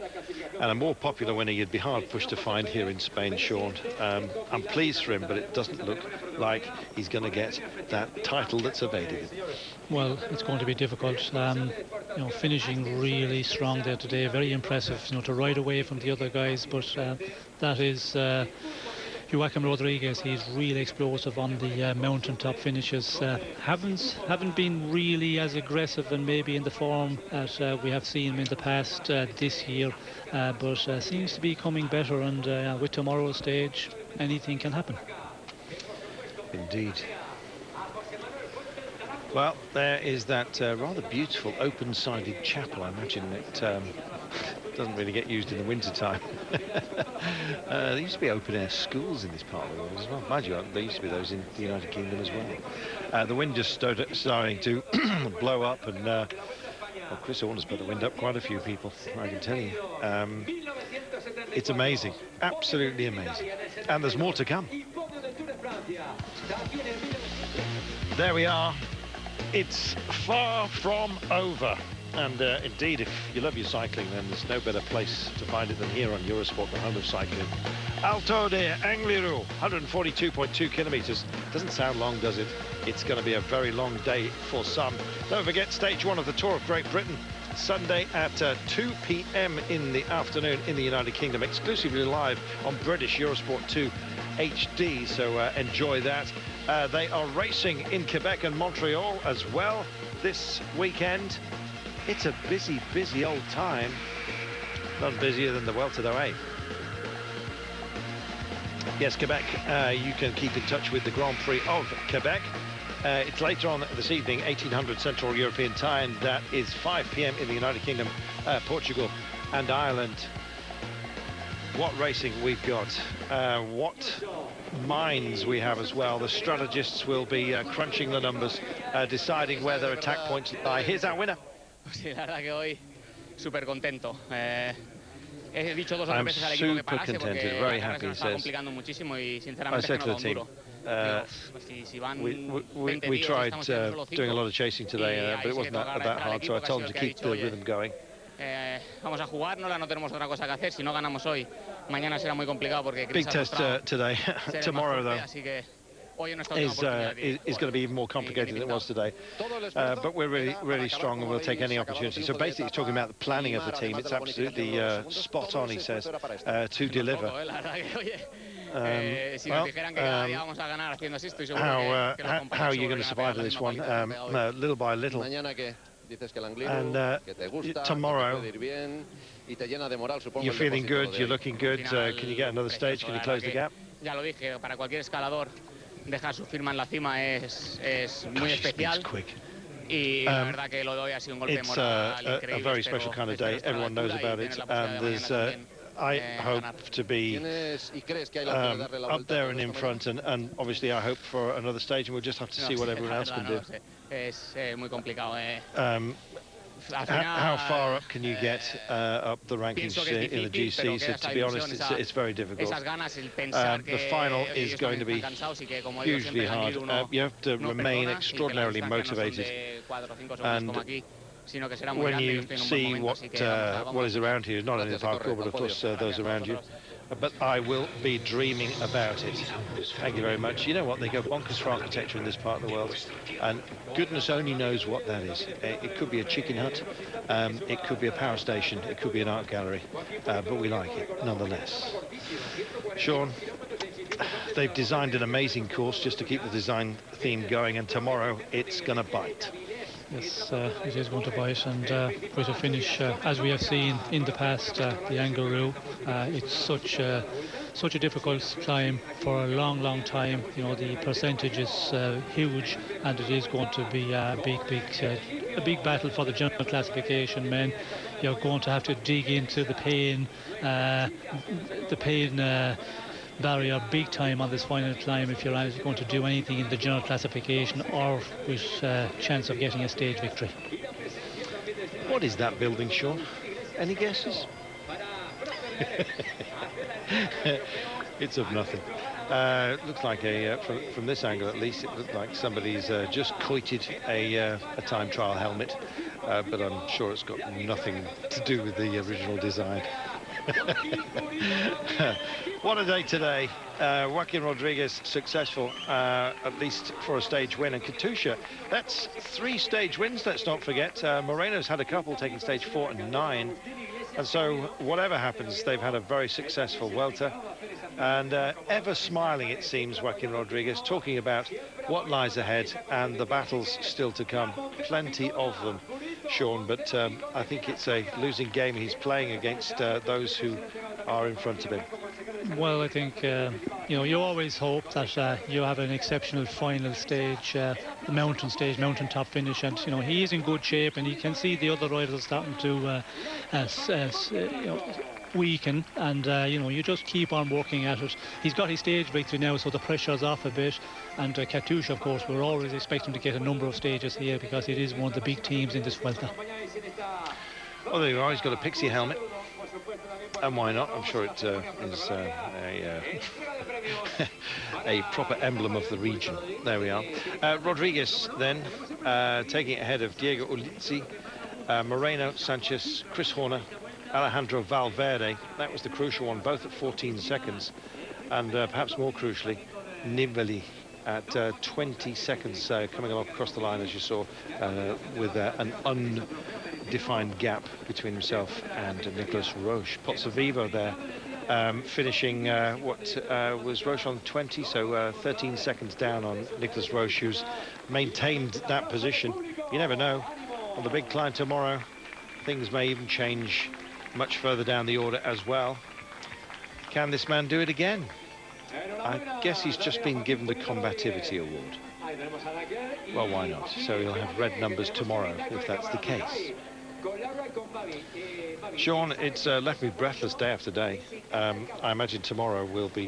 And a more popular winner you'd be hard pushed to find here in Spain, Sean. I'm pleased for him, but it doesn't look like he's going to get that title that's evaded him. Well, it's going to be difficult. Finishing really strong there today. Very impressive, to ride away from the other guys, but that is... Joaquim Rodriguez, he's really explosive on the mountaintop finishes. Haven't been really as aggressive and maybe in the form as we have seen him in the past this year, but seems to be coming better, and with tomorrow's stage, anything can happen. Indeed. Well, there is that rather beautiful open-sided chapel. I imagine it doesn't really get used in the winter time. There used to be open-air schools in this part of the world as well. Mind you, there used to be those in the United Kingdom as well. The wind just starting to blow up, and well, Chris Horner's put the wind up quite a few people, I can tell you. It's amazing, absolutely amazing. And there's more to come. There we are. It's far from over. And indeed, if you love your cycling, then there's no better place to find it than here on Eurosport, the home of cycling. Alto de Angliru, 142.2 kilometres. Doesn't sound long, does it? It's going to be a very long day for some. Don't forget, stage 1 of the Tour of Great Britain, Sunday at 2 p.m. in the afternoon in the United Kingdom, exclusively live on British Eurosport 2 HD, so enjoy that. They are racing in Quebec and Montreal as well this weekend. It's a busy, busy old time. Not busier than the Vuelta, though, eh? Yes, Quebec, you can keep in touch with the Grand Prix of Quebec. It's later on this evening, 1800 Central European time. That is 5 p.m. in the United Kingdom, Portugal and Ireland. What racing we've got. What minds we have as well. The strategists will be crunching the numbers, deciding where their attack points lie. Here's our winner. Sí, la verdad que hoy súper contento. He dicho dos o tres I'm veces al equipo que super parase contented, porque very la happy, carrera se nos está complicando muchísimo y sinceramente I said es que to nos the da un team, duro. we tried doing a lot of chasing today, but it wasn't that hard, so I told him to keep the rhythm going. Vamos a jugárnosla, no tenemos otra cosa que hacer. Si no ganamos hoy, mañana será muy complicado porque big test today. Tomorrow, though, is going to be even more complicated than it was today. But we're really strong and we'll take any opportunity. So basically, he's talking about the planning of the team. It's absolutely spot on, he says, to deliver. How are you going to survive this one, little by little? And tomorrow, you're feeling good, you're looking good. Can you get another stage? Can you close the gap? Ya lo dije, para cualquier escalador dejar su firma en la cima es muy especial. Y la verdad que lo de hoy ha sido un golpe moral increíble. A very special kind of day. Everyone knows about it, and there's. I hope to be up there and in front, and obviously I hope for another stage, and we'll just have to see what everyone else can do. Es muy complicado. How far up can you get up the rankings in the GC? So to be honest, it's very difficult. The final is going to be hugely hard. You have to remain extraordinarily motivated, and when you see what is around you, not only the parkour, but of course those around you. But I will be dreaming about it. Thank you very much. You know what, they go bonkers for architecture in this part of the world, and goodness only knows what that is. It could be a chicken hut, it could be a power station, it could be an art gallery, but we like it nonetheless. Sean, they've designed an amazing course just to keep the design theme going, and tomorrow it's going to bite. Yes, it is going to bite, and for the finish, as we have seen in the past, the Angaroo, it's such a difficult climb for a long time. You know, the percentage is huge, and it is going to be a big battle for the general classification. Men, you're going to have to dig into the pain barrier big time on this final climb if you're going to do anything in the general classification or with chance of getting a stage victory. What is that building, Sean? Any guesses? It's of nothing. Looks like from this angle at least, it looked like somebody's just coited a time trial helmet, but I'm sure it's got nothing to do with the original design. What a day today. Joaquin Rodriguez successful, at least for a stage win, and Katusha, that's 3 stage wins, let's not forget. Moreno's had a couple, taking stage 4 and 9, and so whatever happens, they've had a very successful Vuelta, and ever smiling, it seems, Joaquin Rodriguez, talking about what lies ahead and the battles still to come. Plenty of them, Sean, but I think it's a losing game he's playing against those who are in front of him. Well, I think you know, you always hope that you have an exceptional final stage, mountain top finish, and you know, he is in good shape, and you can see the other riders starting to you know, weaken, and you know, you just keep on working at it. He's got his stage victory now, so the pressure's off a bit, and Katusha, of course, we're always expecting to get a number of stages here because it is one of the big teams in this Vuelta. Well, there you are, he's got a pixie helmet, and why not? I'm sure it is a proper emblem of the region. There we are. Rodriguez then taking it ahead of Diego Ulizzi, Moreno, Sanchez, Chris Horner, Alejandro Valverde. That was the crucial one, both at 14 seconds, and perhaps more crucially, Nibali at 20 seconds coming along across the line, as you saw, with an undefined gap between himself and Nicolas Roche. Pozzovivo there finishing was Roche on 20, so 13 seconds down on Nicolas Roche, who's maintained that position. You never know, on the big climb tomorrow, things may even change much further down the order as well. Can this man do it again? I guess he's just been given the combativity award. Well, why not? So he'll have red numbers tomorrow if that's the case. Sean, it's left me breathless day after day. I imagine tomorrow we'll be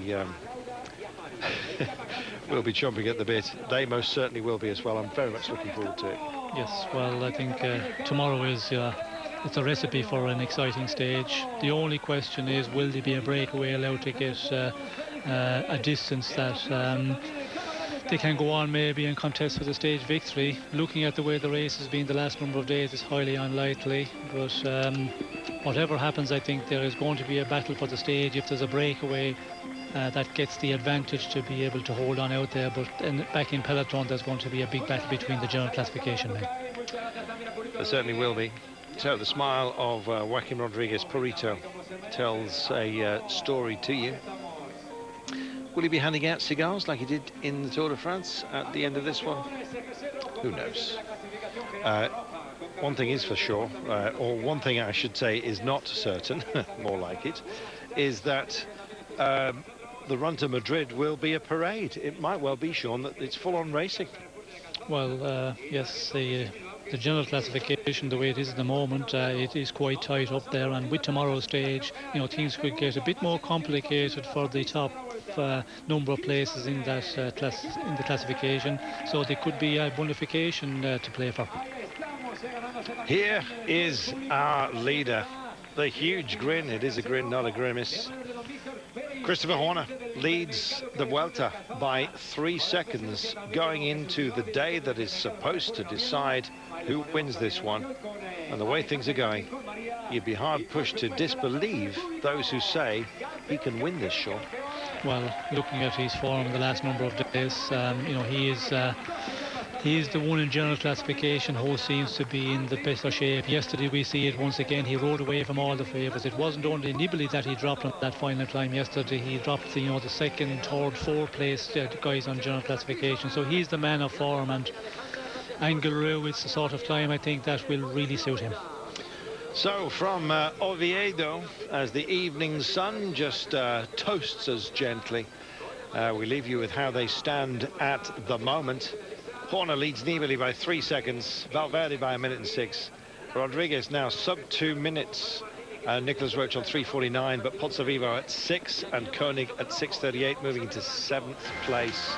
we'll be chomping at the bit. They most certainly will be as well. I'm very much looking forward to it. Yes, well, I think tomorrow is it's a recipe for an exciting stage. The only question is, will there be a breakaway allowed to get a distance that they can go on maybe and contest for the stage victory. Looking at the way the race has been the last number of days, is highly unlikely. But whatever happens, I think there is going to be a battle for the stage. If there's a breakaway, that gets the advantage to be able to hold on out there. But back in peloton, there's going to be a big battle between the general classification men. There certainly will be. So the smile of Joaquim Rodriguez Purito tells a story to you. Will he be handing out cigars like he did in the Tour de France at the end of this one? Who knows? One thing is for sure, or one thing I should say is not certain, more like it, is that the run to Madrid will be a parade. It might well be, Sean, that it's full-on racing. Well, yes, the general classification, the way it is at the moment, it is quite tight up there, and with tomorrow's stage, you know, things could get a bit more complicated for the top number of places in that in the classification, so there could be a bonification to play for. Here is our leader, the huge grin. It is a grin, not a grimace. Christopher Horner leads the Vuelta by 3 seconds going into the day that is supposed to decide who wins this one. And the way things are going, you'd be hard pushed to disbelieve those who say he can win this, Sean. Well, looking at his form the last number of days, you know, he is the one in general classification who seems to be in the best of shape. Yesterday we see it once again, he rode away from all the favourites. It wasn't only Nibali that he dropped on that final climb yesterday. He dropped the second, third, fourth place guys on general classification. So he's the man of form, and Angliru is the sort of climb I think that will really suit him. So from Oviedo, as the evening sun just toasts us gently, we leave you with how they stand at the moment. Horner leads Nibali by 3 seconds, Valverde by 1 minute and 6. Rodriguez now sub 2 minutes. Nicholas Roach on 3:49, but Pozzovivo at 6 and Koenig at 6:38, moving into 7th place.